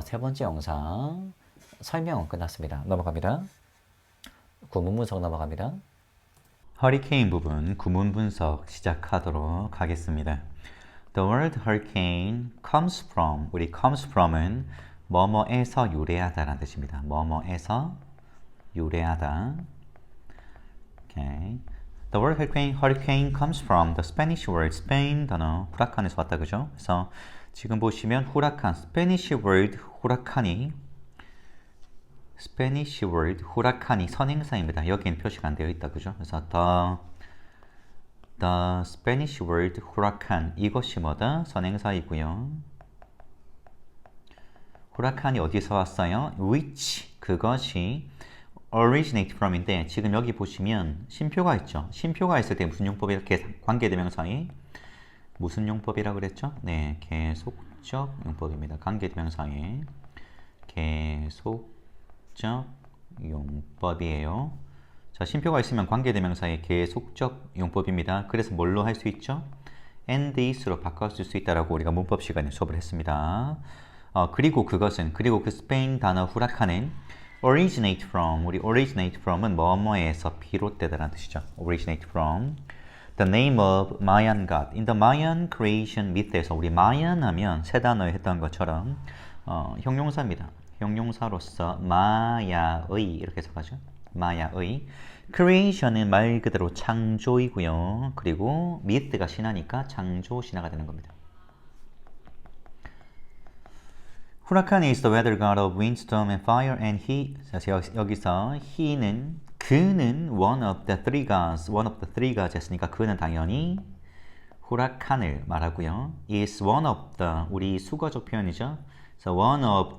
세 번째 영상 설명은 끝났습니다. 넘어갑니다. 구문 분석 넘어갑니다. 허리케인 부분 구문 분석 시작하도록 하겠습니다. The word hurricane comes from, 우리 comes from은 뭐뭐에서 유래하다라는 뜻입니다. 뭐뭐에서 유래하다. Okay. The word hurricane comes from the Spanish word Spain 단어 후라칸에서 왔다 그죠? 그래서 지금 보시면 후라칸 Spanish word 후라칸이 선행사입니다. 여기는 표시가 안 되어 있다 그죠? 그래서 the Spanish word huracán 이것이 뭐다? 선행사이고요. 후라칸이 어디서 왔어요? which 그것이 originate from인데 지금 여기 보시면 쉼표가 있죠. 쉼표가 있을 때 무슨 용법이 이렇게 관계대명사에 무슨 용법이라고 그랬죠? 네, 계속적 용법입니다. 관계대명사에 계속적 용법이에요. 자, 쉼표가 있으면 관계대명사의 계속적 용법입니다. 그래서 뭘로 할 수 있죠? and is로 바꿔 쓸 수 있다라고 우리가 문법 시간에 수업을 했습니다. 그리고 그 스페인 단어 후라칸은 originate from, 우리 originate from은 뭐뭐에서 비롯되다라는 뜻이죠. originate from the name of Mayan god. In the Mayan creation myth에서 우리 마얀 하면 세 단어에 했던 것처럼 형용사입니다. 형용사로서 마야의 이렇게 해석하죠. 마야의 creation은 말 그대로 창조이고요. 그리고 myth가 신화니까 창조 신화가 되는 겁니다. Huracan is the weather god of windstorm and fire, and 여기서 그는 one of the three gods 했으니까 그는 당연히 후라칸을 말하고요. is one of the 우리 수거적 표현이죠. 그래서 one of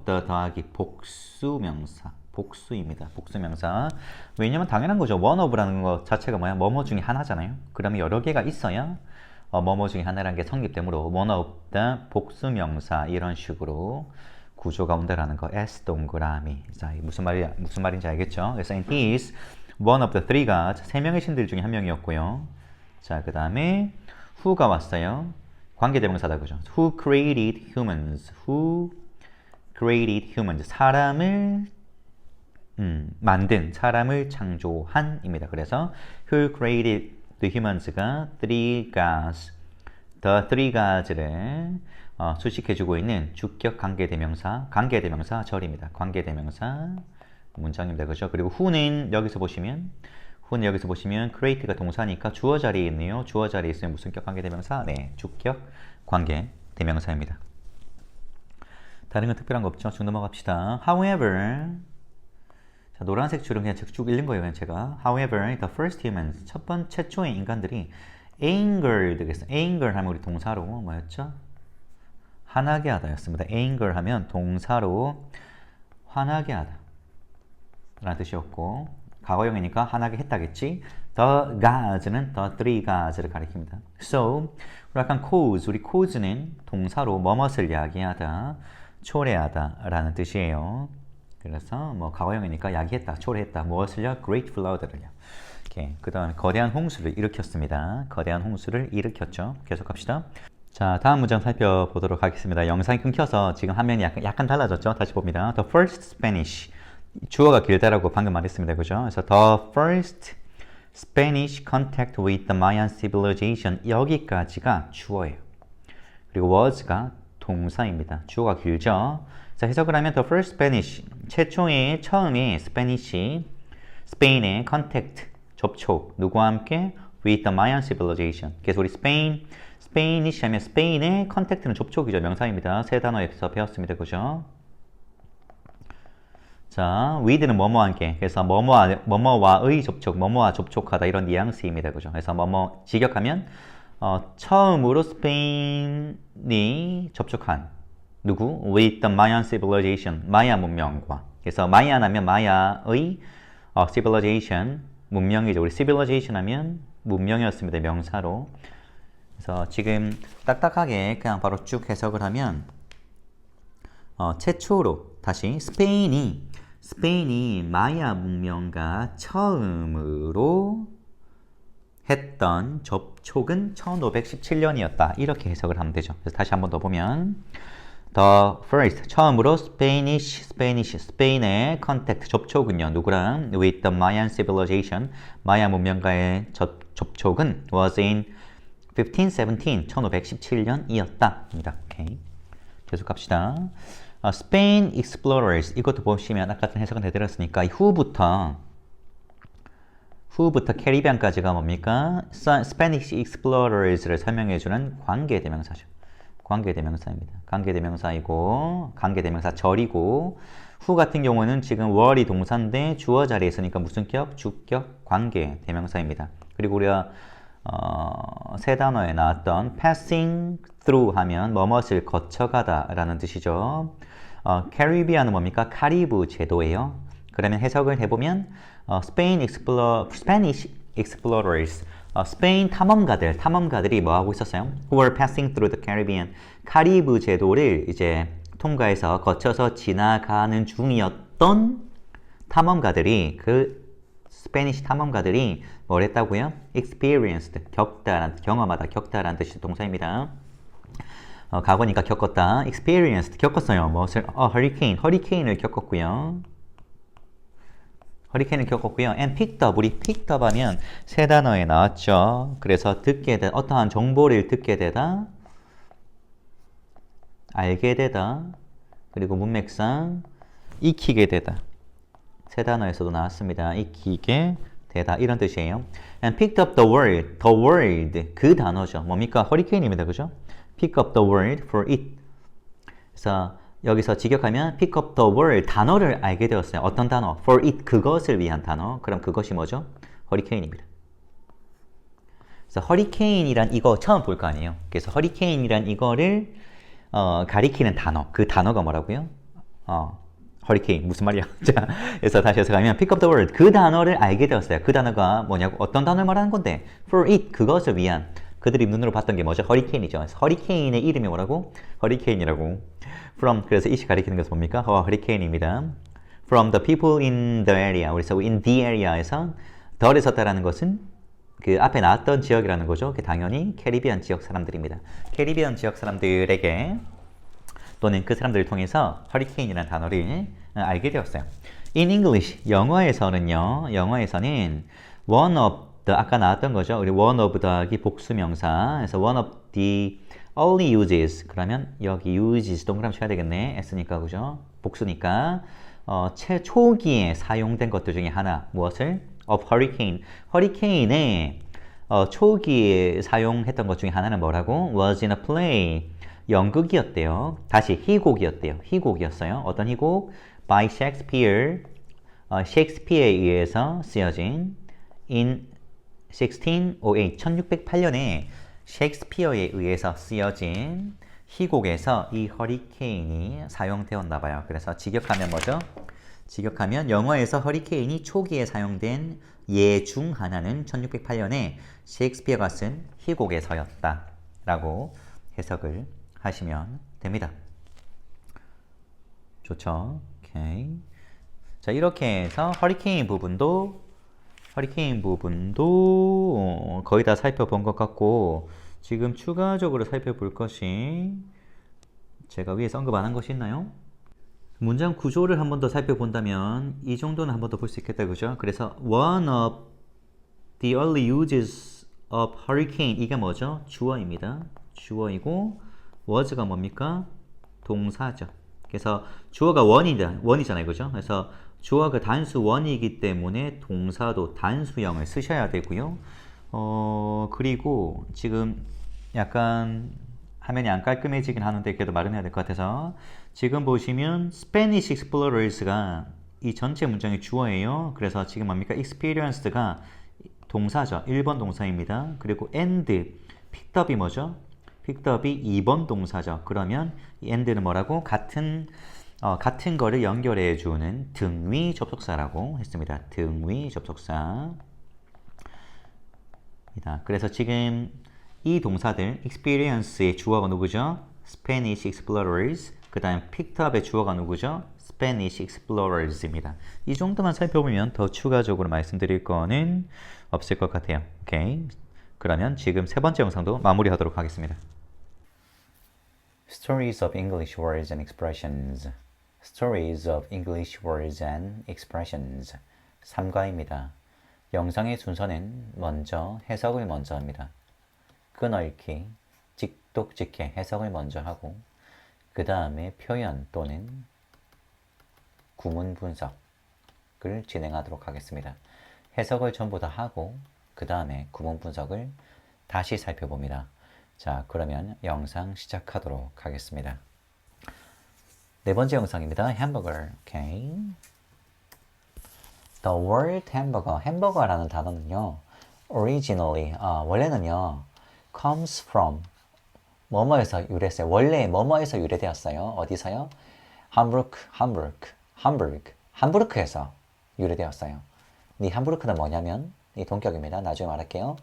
the 더하기 복수입니다. 복수명사. 왜냐면 당연한 거죠. one of라는 것 자체가 뭐야? 뭐뭐 중에 하나잖아요. 그러면 여러 개가 있어야 뭐뭐 중에 하나라는 게 성립되므로 one of the 복수명사 이런 식으로 구조가 온다라는 거. S 동그라미. 자, 무슨 말인지 알겠죠? 그래서 he is one of the three gods. 세 명의 신들 중에 한 명이었고요. 자, 그 다음에 who가 왔어요. 관계대명사다 그죠? Who created humans? 사람을 만든, 사람을 창조한입니다. 그래서 who created the humans가 the three gods를 수식해주고 있는 주격 관계대명사 절입니다. 관계대명사 문장입니다. 그죠? 그리고 who는 여기서 보시면 create가 동사니까 주어 자리에 있네요. 주어 자리에 있으면 무슨 격 관계대명사? 네, 주격 관계대명사입니다. 다른 건 특별한 거 없죠? 쭉 넘어갑시다. However, 자, 노란색 줄은 그냥 쭉 읽는 거예요. 제가. However, the first humans, 최초의 인간들이 angered, anger 하면 우리 동사로 뭐였죠? 화나게 하다였습니다. anger 하면 동사로 화나게 하다 라는 뜻이었고 과거형이니까 화나게 했다겠지. The gods는 the three gods를 가리킵니다. So, 약간 우리 cause는 동사로 뭐뭇을 야기하다, 초래하다 라는 뜻이에요. 그래서 뭐 과거형이니까 야기했다, 초래했다, 무엇을요? Great flood를요. 그 다음에 거대한 홍수를 일으켰습니다. 거대한 홍수를 일으켰죠. 계속합시다. 자, 다음 문장 살펴보도록 하겠습니다. 영상이 끊겨서 지금 화면이 약간 달라졌죠? 다시 봅니다. The first Spanish. 주어가 길다라고 방금 말했습니다. 그죠? 그래서 the first Spanish contact with the Mayan civilization. 여기까지가 주어예요. 그리고 was가 동사입니다. 주어가 길죠? 자, 해석을 하면 the first Spanish. 처음에 스페인의 contact. 접촉. 누구와 함께? with the Mayan civilization. 그래서 우리 스페니시 하면 스페인의 contact는 접촉이죠. 명사입니다. 세 단어에서 배웠습니다. 그죠? 자, with는 뭐뭐와 함께. 그래서 뭐뭐와의 접촉, 뭐뭐와 접촉하다 이런 뉘앙스입니다. 그죠? 그래서 뭐뭐 직역하면 처음으로 스페인이 접촉한 누구? with the Mayan civilization. 마야 문명과. 그래서 마야 하면 마야의 civilization 문명이죠. 우리 civilization 하면 문명이었습니다. 명사로. 그래서 지금 딱딱하게 그냥 바로 쭉 해석을 하면 최초로 다시 스페인이 마야 문명과 처음으로 했던 접촉은 1517년이었다. 이렇게 해석을 하면 되죠. 그래서 다시 한 번 더 보면 The first, 처음으로 스페인의 contact, 접촉은요. 누구랑? With the Mayan civilization, 마야 문명과의 접촉은 was in 1517, 1517년이었다. 오케이. 계속 갑시다. Spain explorers, 이것도 보시면 아까 같은 해석은 해드렸으니까 후부터 who부터 캐리비안까지가 뭡니까? Spanish Explorers를 설명해주는 관계대명사죠. 관계대명사입니다. 관계대명사이고 관계대명사 절이고 who 같은 경우는 지금 were이 동사인데 주어 자리에 있으니까 무슨 격? 주격 관계대명사입니다. 그리고 우리가 세 단어에 나왔던 passing through 하면 뭐뭇을 거쳐가다 라는 뜻이죠. 캐리비안은 뭡니까? 카리브 제도예요. 그러면 해석을 해보면 Spanish explorers, 스페인 탐험가들이 뭐 하고 있었어요? Who were passing through the Caribbean. 카리브 제도를 이제 통과해서 거쳐서 지나가는 중이었던 탐험가들이 스페니시 탐험가들이 뭘 했다고요? experienced, 경험하다, 겪다라는 뜻의 동사입니다. 과거니까 겪었다. experienced, 겪었어요. 무엇을? 허리케인을 겪었고요. and picked up, 우리 picked up 하면 세 단어에 나왔죠. 그래서 어떠한 정보를 듣게 되다, 알게 되다, 그리고 문맥상 익히게 되다. 세 단어에서도 나왔습니다. 익히게 되다 이런 뜻이에요. And picked up the word, 그 단어죠. 뭡니까? 허리케인입니다. 그죠? pick up the word for it. 그래서 여기서 직역하면 pick up the word, 단어를 알게 되었어요. 어떤 단어? for it, 그것을 위한 단어. 그럼 그것이 뭐죠? 허리케인입니다. 그래서 허리케인이란 이거 처음 볼 거 아니에요. 그래서 허리케인이란 이거를 가리키는 단어. 그 단어가 뭐라고요? 허리케인 무슨 말이야? 자, 그래서 다시 해석하면 pick up the word, 그 단어를 알게 되었어요. 그 단어가 뭐냐고? 어떤 단어를 말하는 건데? for it, 그것을 위한. 그들이 눈으로 봤던 게 뭐죠? 허리케인이죠. 그래서 허리케인의 이름이 뭐라고? 허리케인이라고. From, 그래서 이시 가리키는 것은 뭡니까? 허리케인입니다. From the people in the area. 그래서 in the area에서 덜에 섰다라는 것은 그 앞에 나왔던 지역이라는 거죠. 당연히 캐리비안 지역 사람들입니다. 캐리비안 지역 사람들에게 또는 그 사람들을 통해서 허리케인이라는 단어를 알게 되었어요. In English, 영어에서는 one of the, 아까 나왔던 거죠. 우리 one of 더하기 복수명사. 그래서 one of the only uses. 그러면 여기 uses 동그라미 쳐야 되겠네. S니까, 그죠? 복수니까. 초기에 사용된 것들 중에 하나. 무엇을? of hurricane. 허리케인의 초기에 사용했던 것 중에 하나는 뭐라고? was in a play. 연극이었대요. 다시 희곡이었어요. 어떤 희곡? by Shakespeare. 셰익스피어에 의해서 쓰여진 in 1608, 1608년에 셰익스피어에 의해서 쓰여진 희곡에서 이 허리케인이 사용되었나 봐요. 그래서 직역하면 뭐죠? 직역하면 영어에서 허리케인이 초기에 사용된 예 중 하나는 1608년에 셰익스피어가 쓴 희곡에서였다 라고 해석을 하시면 됩니다. 좋죠? 오케이. 자, 이렇게 해서 허리케인 부분도 거의 다 살펴본 것 같고, 지금 추가적으로 살펴볼 것이 제가 위에서 언급 안 한 것이 있나요? 문장 구조를 한 번 더 살펴본다면 이 정도는 한 번 더 볼 수 있겠다, 그죠? 그래서 one of the early uses of hurricane, 이게 뭐죠? 주어입니다. 주어이고 was가 뭡니까? 동사죠. 그래서 주어가 원이잖아요, 그죠? 그래서 주어가 단수 원이기 때문에 동사도 단수형을 쓰셔야 되고요. 그리고 지금 약간 화면이 안 깔끔해지긴 하는데 그래도 말은 해야 될 것 같아서 지금 보시면 Spanish Explorers가 이 전체 문장의 주어예요. 그래서 지금 뭡니까? Experienced가 동사죠. 1번 동사입니다. 그리고 and, picked up이 뭐죠? picked up이 2번 동사죠. 그러면 이 and는 뭐라고? 같은 거를 연결해 주는 등위 접속사라고 했습니다. 등위 접속사. 그래서 지금 이 동사들, experience의 주어가 누구죠? Spanish Explorers. 그 다음 picked up의 주어가 누구죠? Spanish Explorers입니다. 이 정도만 살펴보면 더 추가적으로 말씀드릴 거는 없을 것 같아요. 오케이. 그러면 지금 세 번째 영상도 마무리하도록 하겠습니다. Stories of English words and expressions. Stories of English words and expressions. 3과입니다. 영상의 순서는 먼저 해석을 먼저 합니다. 끊어읽기, 직독직해 해석을 먼저 하고 그 다음에 표현 또는 구문 분석을 진행하도록 하겠습니다. 해석을 전부 다 하고 그 다음에 구문 분석을 다시 살펴봅니다. 자, 그러면 영상 시작하도록 하겠습니다. 네 번째 영상입니다. 햄버거. 오케이. The word hamburger, 햄버거라는 단어는요, originally, 원래는요, comes from, 뭐뭐에서 유래했어요. 원래 뭐뭐에서 유래되었어요. 어디서요? 함부르크에서 유래되었어요. 이 함부르크는 뭐냐면, 이 동격입니다. 나중에 말할게요.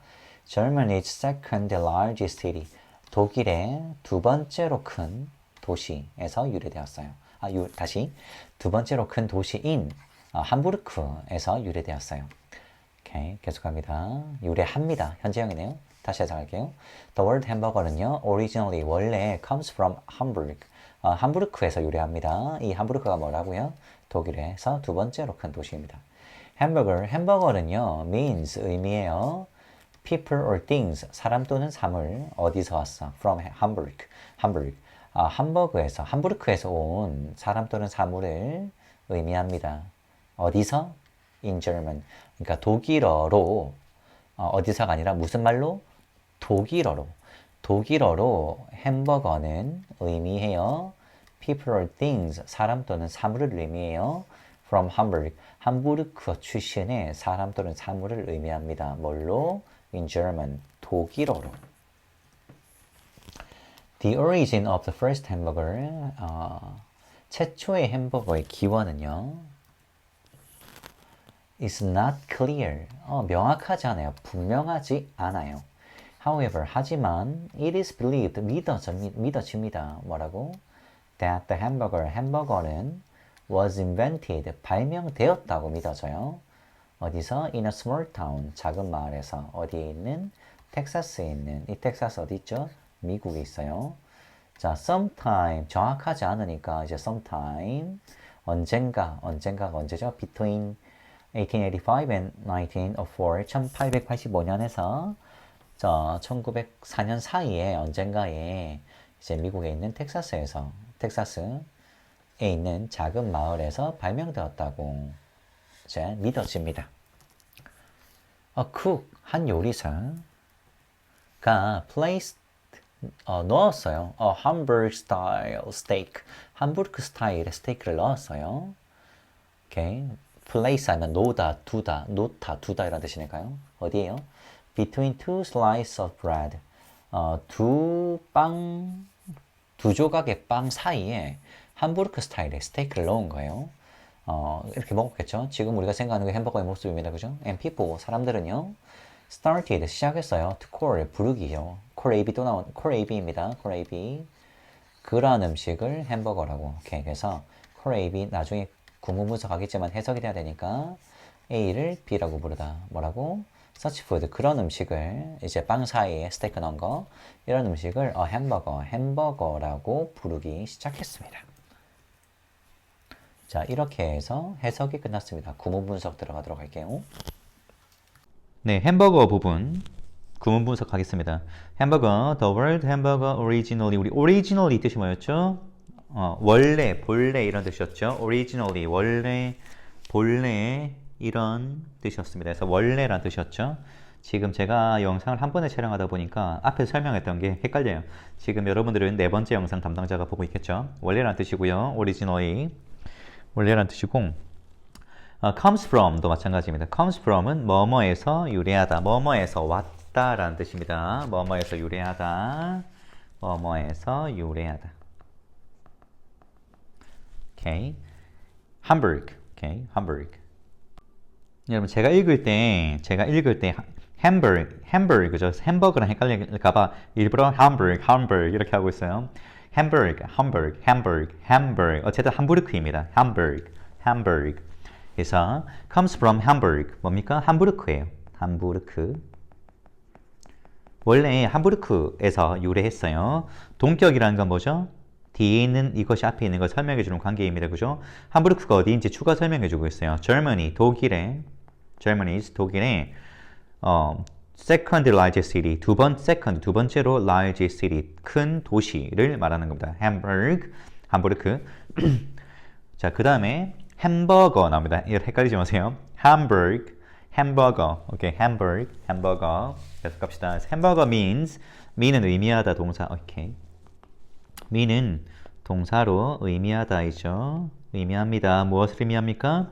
Germany's second largest city, 독일의 두 번째로 큰 도시에서 유래되었어요. 다시, 두 번째로 큰 도시인 함부르크에서 유래되었어요. 오케이, 계속합니다. 유래합니다. 현재형이네요. 다시 해석할게요. The word hamburger는요, originally 원래 comes from Hamburg. 함부르크에서 유래합니다. 이 함부르크가 뭐라고요? 독일에서 두 번째로 큰 도시입니다. 햄버거는요, means 의미예요. people or things, 사람 또는 사물, 어디서 왔어? From Hamburg. 함부르크에서 온 사람 또는 사물을 의미합니다. 어디서? In German. 그러니까 독일어로, 어디서가 아니라 무슨 말로? 독일어로 햄버거는 의미해요. People or things, 사람 또는 사물을 의미해요. From Hamburg. 함부르크 출신의 사람 또는 사물을 의미합니다. 뭘로? In German. 독일어로. The origin of the first hamburger. 최초의 햄버거의 기원은요. is not clear. 명확하지 않아요. 분명하지 않아요. However, 하지만 it is believed, 믿어집니다. 뭐라고? That the 햄버거는 was invented, 발명되었다고 믿어져요. 어디서? In a small town, 작은 마을에서. 어디에 있는? 텍사스에 있는. 이 텍사스 어디 있죠? 미국에 있어요. 자, sometime, 정확하지 않으니까 이제 sometime, 언젠가가 언제죠? Between 1885 and 1904, 1885년에서 1904년 사이에 언젠가에 이제 미국에 있는 텍사스에 있는 작은 마을에서 발명되었다고 이제 믿어집니다. A cook, 한 요리사가 placed, 넣었어요. A Hamburg style steak, 함부르크 스타일의 스테이크를 넣었어요. 오케이. place 하면 놓다, 두다 이런 뜻이니까요. 어디에요? Between two slices of bread. 두 조각의 빵 사이에 함부르크 스타일의 스테이크를 넣은 거예요. 이렇게 먹었겠죠? 지금 우리가 생각하는 게 햄버거의 모습입니다. 그죠? And people, 사람들은요, started, 시작했어요. To call, 부르기요. call AB 또 나온, call AB입니다. call AB. 그런 음식을 햄버거라고. 오케이. 그래서 call AB 나중에 구문 분석하겠지만 해석이 돼야 되니까 A를 B라고 부르다. 뭐라고? such food, 그런 음식을 이제 빵 사이에 스테이크 넣은 거, 이런 음식을 햄버거라고 부르기 시작했습니다. 자, 이렇게 해서 해석이 끝났습니다. 구문 분석 들어가도록 할게요. 네, 햄버거 부분 구문 분석하겠습니다. 햄버거, the word hamburger originally, 우리 originally 뜻이 뭐였죠? 원래, 본래 이런 뜻이었죠. originally, 원래, 본래 이런 뜻이었습니다. 그래서 원래란 뜻이었죠. 지금 제가 영상을 한 번에 촬영하다 보니까 앞에 설명했던 게 헷갈려요. 지금 여러분들은 네 번째 영상 담당자가 보고 있겠죠. 원래란 뜻이고요. originally, 원래란 뜻이고, comes from도 마찬가지입니다. comes from은 뭐뭐에서 유래하다, 뭐뭐에서 왔다라는 뜻입니다. 뭐뭐에서 유래하다, 뭐뭐에서 유래하다. 오케이. Hamburg. 오케이. Hamburg. 여러분 제가 읽을 때 햄버거죠. 햄버거랑 헷갈릴까봐 일부러 hamburg 이렇게 하고 있어요. hamburg. 어쨌든 함부르크입니다. hamburg. 그래서 comes from Hamburg. 뭡니까? 함부르크예요. 함부르크. 원래 함부르크에서 유래했어요. 동격이라는 건 뭐죠? 뒤에 있는 이것이 앞에 있는 걸 설명해 주는 관계입니다. 그죠? 함부르크가 어디인지 추가 설명해 주고 있어요. Germany's 독일의 second largest city, 두 번째로 largest city, 큰 도시를 말하는 겁니다. 함부르크. 자, 그 다음에 햄버거 나옵니다. 헷갈리지 마세요. 햄버거. 오케이, 햄버거. 계속 갑시다. 햄버거 mean은 의미하다 동사. 오케이. mean은 동사로 의미하다이죠. 의미합니다. 무엇을 의미합니까?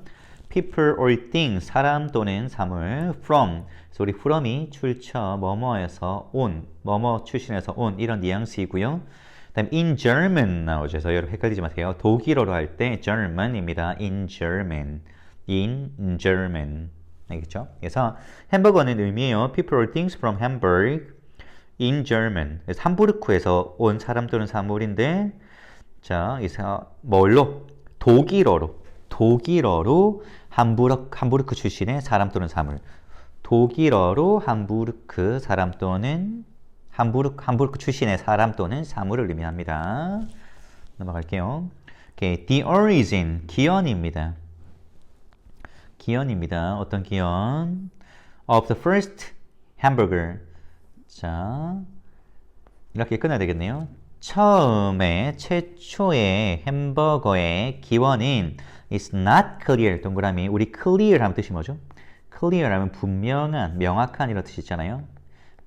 people or thing, 사람 또는 사물. from, 그래서 우리 from이 출처, 뭐뭐에서 온, 뭐뭐 출신에서 온 이런 뉘앙스이고요. 그다음 in German 나오죠. 그래서 여러분 헷갈리지 마세요. 독일어로 할 때 German입니다. in German. 알겠죠? 그래서 햄버거는 의미예요. people or things from Hamburg in German. 그래서 함부르크에서 온 사람 또는 사물인데 자, 그래서 뭘로? 독일어로 함부르크 출신의 사람 또는 사물. 독일어로 함부르크 사람 또는 함부르크 출신의 사람 또는 사물을 의미합니다. 넘어갈게요. Okay. The origin, 기원입니다. 어떤 기원? Of the first hamburger. 자, 이렇게 끝나야 되겠네요. 최초의 햄버거의 기원은 is not clear. 동그라미. 우리 clear 하면 뜻이 뭐죠? clear 하면 분명한, 명확한 이런 뜻이 있잖아요.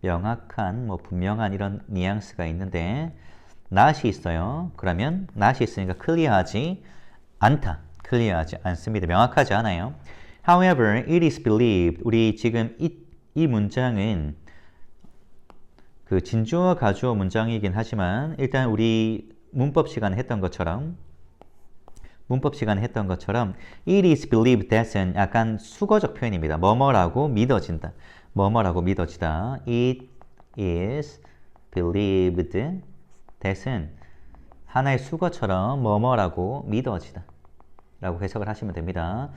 명확한, 분명한 이런 뉘앙스가 있는데 not이 있어요. 그러면 not이 있으니까 clear하지 않습니다. 명확하지 않아요. However, it is believed. 우리 지금 이 문장은 그 진주어 가주어 문장이긴 하지만 일단 우리 문법 시간에 했던 것처럼 it is believed that은 약간 수거적 표현입니다. 뭐뭐라고 믿어진다. It is believed that은 하나의 수거처럼 뭐뭐라고 믿어지다 라고 해석을 하시면 됩니다.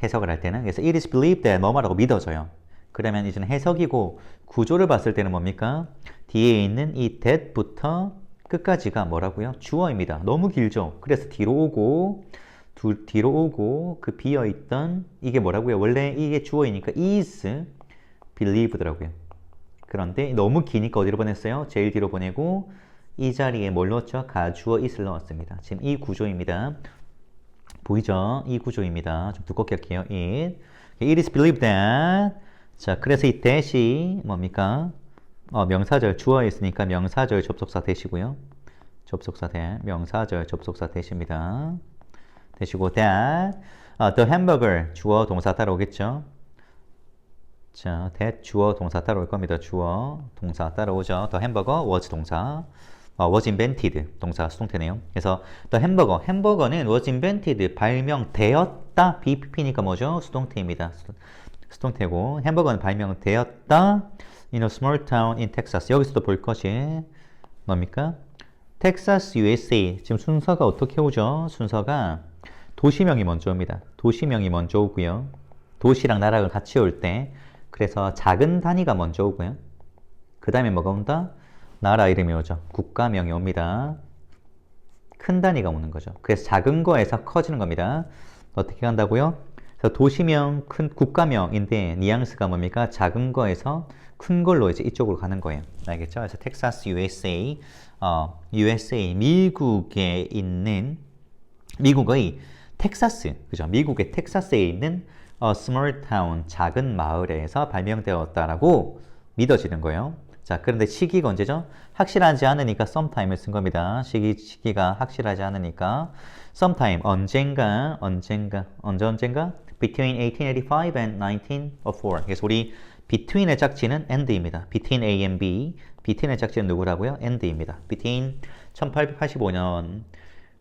해석을 할 때는 그래서 it is believed that 뭐뭐라고 믿어져요. 그러면 이제는 해석이고 구조를 봤을 때는 뭡니까? 뒤에 있는 이 that부터 끝까지가 뭐라고요? 주어입니다. 너무 길죠? 그래서 뒤로 오고 그 비어있던 이게 뭐라고요? 원래 이게 주어이니까 is believed더라고요. 그런데 너무 기니까 어디로 보냈어요? 제일 뒤로 보내고 이 자리에 뭘 넣었죠? 가주어 is를 넣었습니다. 지금 이 구조입니다. 보이죠? 이 구조입니다. 좀 두껍게 할게요. It is believed that. 자, 그래서 이 that이 뭡니까? 명사절 주어에 있으니까 명사절 접속사 that이고요. 명사절 접속사 that입니다. that이고 that the hamburger 주어 동사 따라오겠죠? 자, that 주어 동사 따라올 겁니다. 주어 동사 따라오죠. the hamburger was 동사. was invented 동사 수동태네요. 그래서 the 햄버거는 was invented 발명되었다. BPP니까 뭐죠? 수동태입니다. 수동태고 햄버거는 발명되었다. In a small town in Texas. 여기서도 볼 것이 뭡니까? 텍사스 USA. 지금 순서가 어떻게 오죠? 순서가 도시명이 먼저 옵니다. 도시명이 먼저 오고요. 도시랑 나라가 같이 올 때 그래서 작은 단위가 먼저 오고요. 그 다음에 뭐가 온다? 나라 이름이 오죠. 국가명이 옵니다. 큰 단위가 오는 거죠. 그래서 작은 거에서 커지는 겁니다. 어떻게 간다고요? 그래서 도시명, 큰 국가명인데 뉘앙스가 뭡니까? 작은 거에서 큰 걸로 이제 이쪽으로 가는 거예요. 알겠죠? 그래서 텍사스 USA, 미국에 있는 미국의 텍사스, 그죠? 미국의 텍사스에 있는 small town, 작은 마을에서 발명되었다라고 믿어지는 거예요. 자, 그런데 시기가 언제죠? 확실하지 않으니까 sometime을 쓴 겁니다. 시기가 확실하지 않으니까 sometime, 언젠가 between 1885 and 1904. 그래서 우리 between의 짝지는 and입니다. between A and B. between의 짝지는 누구라고요? and입니다. between 1885년과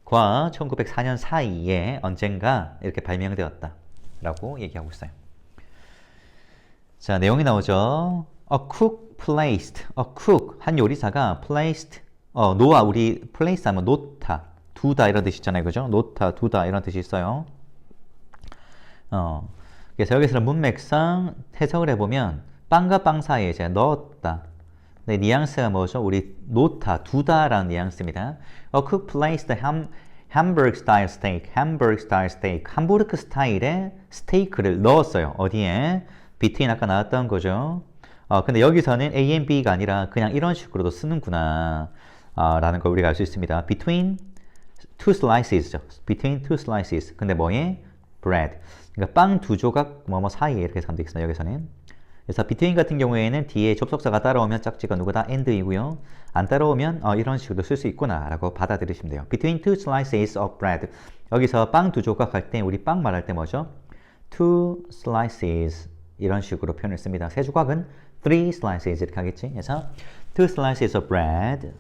1904년 사이에 언젠가 이렇게 발명되었다 라고 얘기하고 있어요. 자, 내용이 나오죠. A cook placed. A cook, 한 요리사가 placed, 우리 place 하면 놓다, 두다 이런 뜻이 있잖아요. 그죠? 놓다, 두다 이런 뜻이 있어요. 그래서 여기서는 문맥상 해석을 해보면 빵과 빵 사이에 이제 넣었다. 네, 뉘앙스가 뭐죠? 우리 놓다, 두다라는 뉘앙스입니다. A cook placed hamburg style steak. 함부르크 스타일의 스테이크를 넣었어요. 어디에? between 아까 나왔던 거죠. 근데 여기서는 A and B가 아니라 그냥 이런 식으로도 쓰는구나 라는 걸 우리가 알 수 있습니다. between two slices죠. between two slices. 근데 뭐에? bread. 그러니까 빵 두 조각 뭐뭐 사이에 이렇게 사면 되겠습니다. 여기서는. 그래서 between 같은 경우에는 뒤에 접속사가 따라오면 짝지가 누구다? and이고요. 안 따라오면 이런 식으로 쓸 수 있구나 라고 받아들이시면 돼요. between two slices of bread. 여기서 빵 두 조각 할 때 우리 빵 말할 때 뭐죠? two slices 이런 식으로 표현을 씁니다. 세 조각은 three slices 이렇게 하겠지. 그래서 two slices of bread.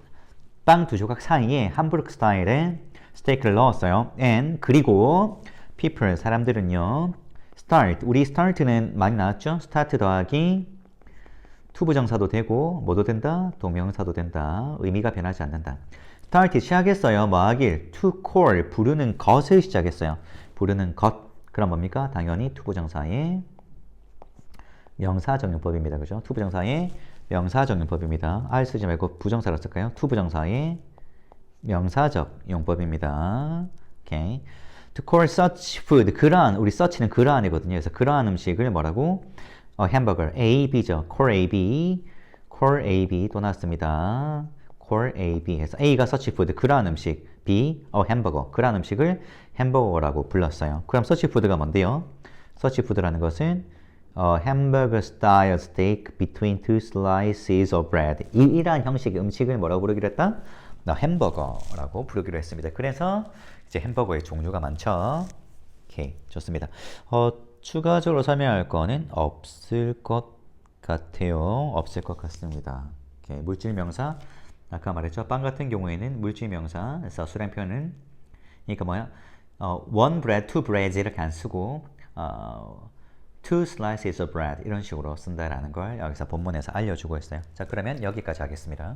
빵 두 조각 사이에 함부르크 스타일의 스테이크를 넣었어요. and 그리고 people 사람들은요. start 우리 start는 많이 나왔죠? start 더하기 투부정사도 되고 뭐도 된다? 동명사도 된다. 의미가 변하지 않는다. start 시작했어요. 뭐 하길? to call 부르는 것을 시작했어요. 부르는 것. 그럼 뭡니까? 당연히 투부정사의 명사정용법입니다. 그죠? 투부정사의 명사정용법입니다. R 쓰지 말고 부정사로 쓸까요? 투부정사의 명사적 용법입니다. 오케이. To call such food. 그러한, 우리 such는 그러한이거든요. 그래서 그러한 음식을 뭐라고? 햄버거. A, B죠. call A, B. call A, B 또 나왔습니다. call A, B. 해서 A가 such food. 그러한 음식. B, 햄버거. 그러한 음식을 햄버거라고 불렀어요. 그럼 such food가 뭔데요? such food라는 것은 hamburger style steak between two slices of bread. 이러한 형식의 음식을 뭐라고 부르기로 했다? 햄버거라고 부르기로 했습니다. 그래서 이제 햄버거의 종류가 많죠. 오케이, 좋습니다. 추가적으로 설명할 거는 없을 것 같아요. 없을 것 같습니다. 오케이, 물질 명사. 아까 말했죠. 빵 같은 경우에는 물질 명사. 그래서 수량 표현은 그러니까 뭐야? one bread, two breads 이렇게 안 쓰고 two slices of bread 이런 식으로 쓴다라는 걸 여기서 본문에서 알려주고 있어요. 자, 그러면 여기까지 하겠습니다.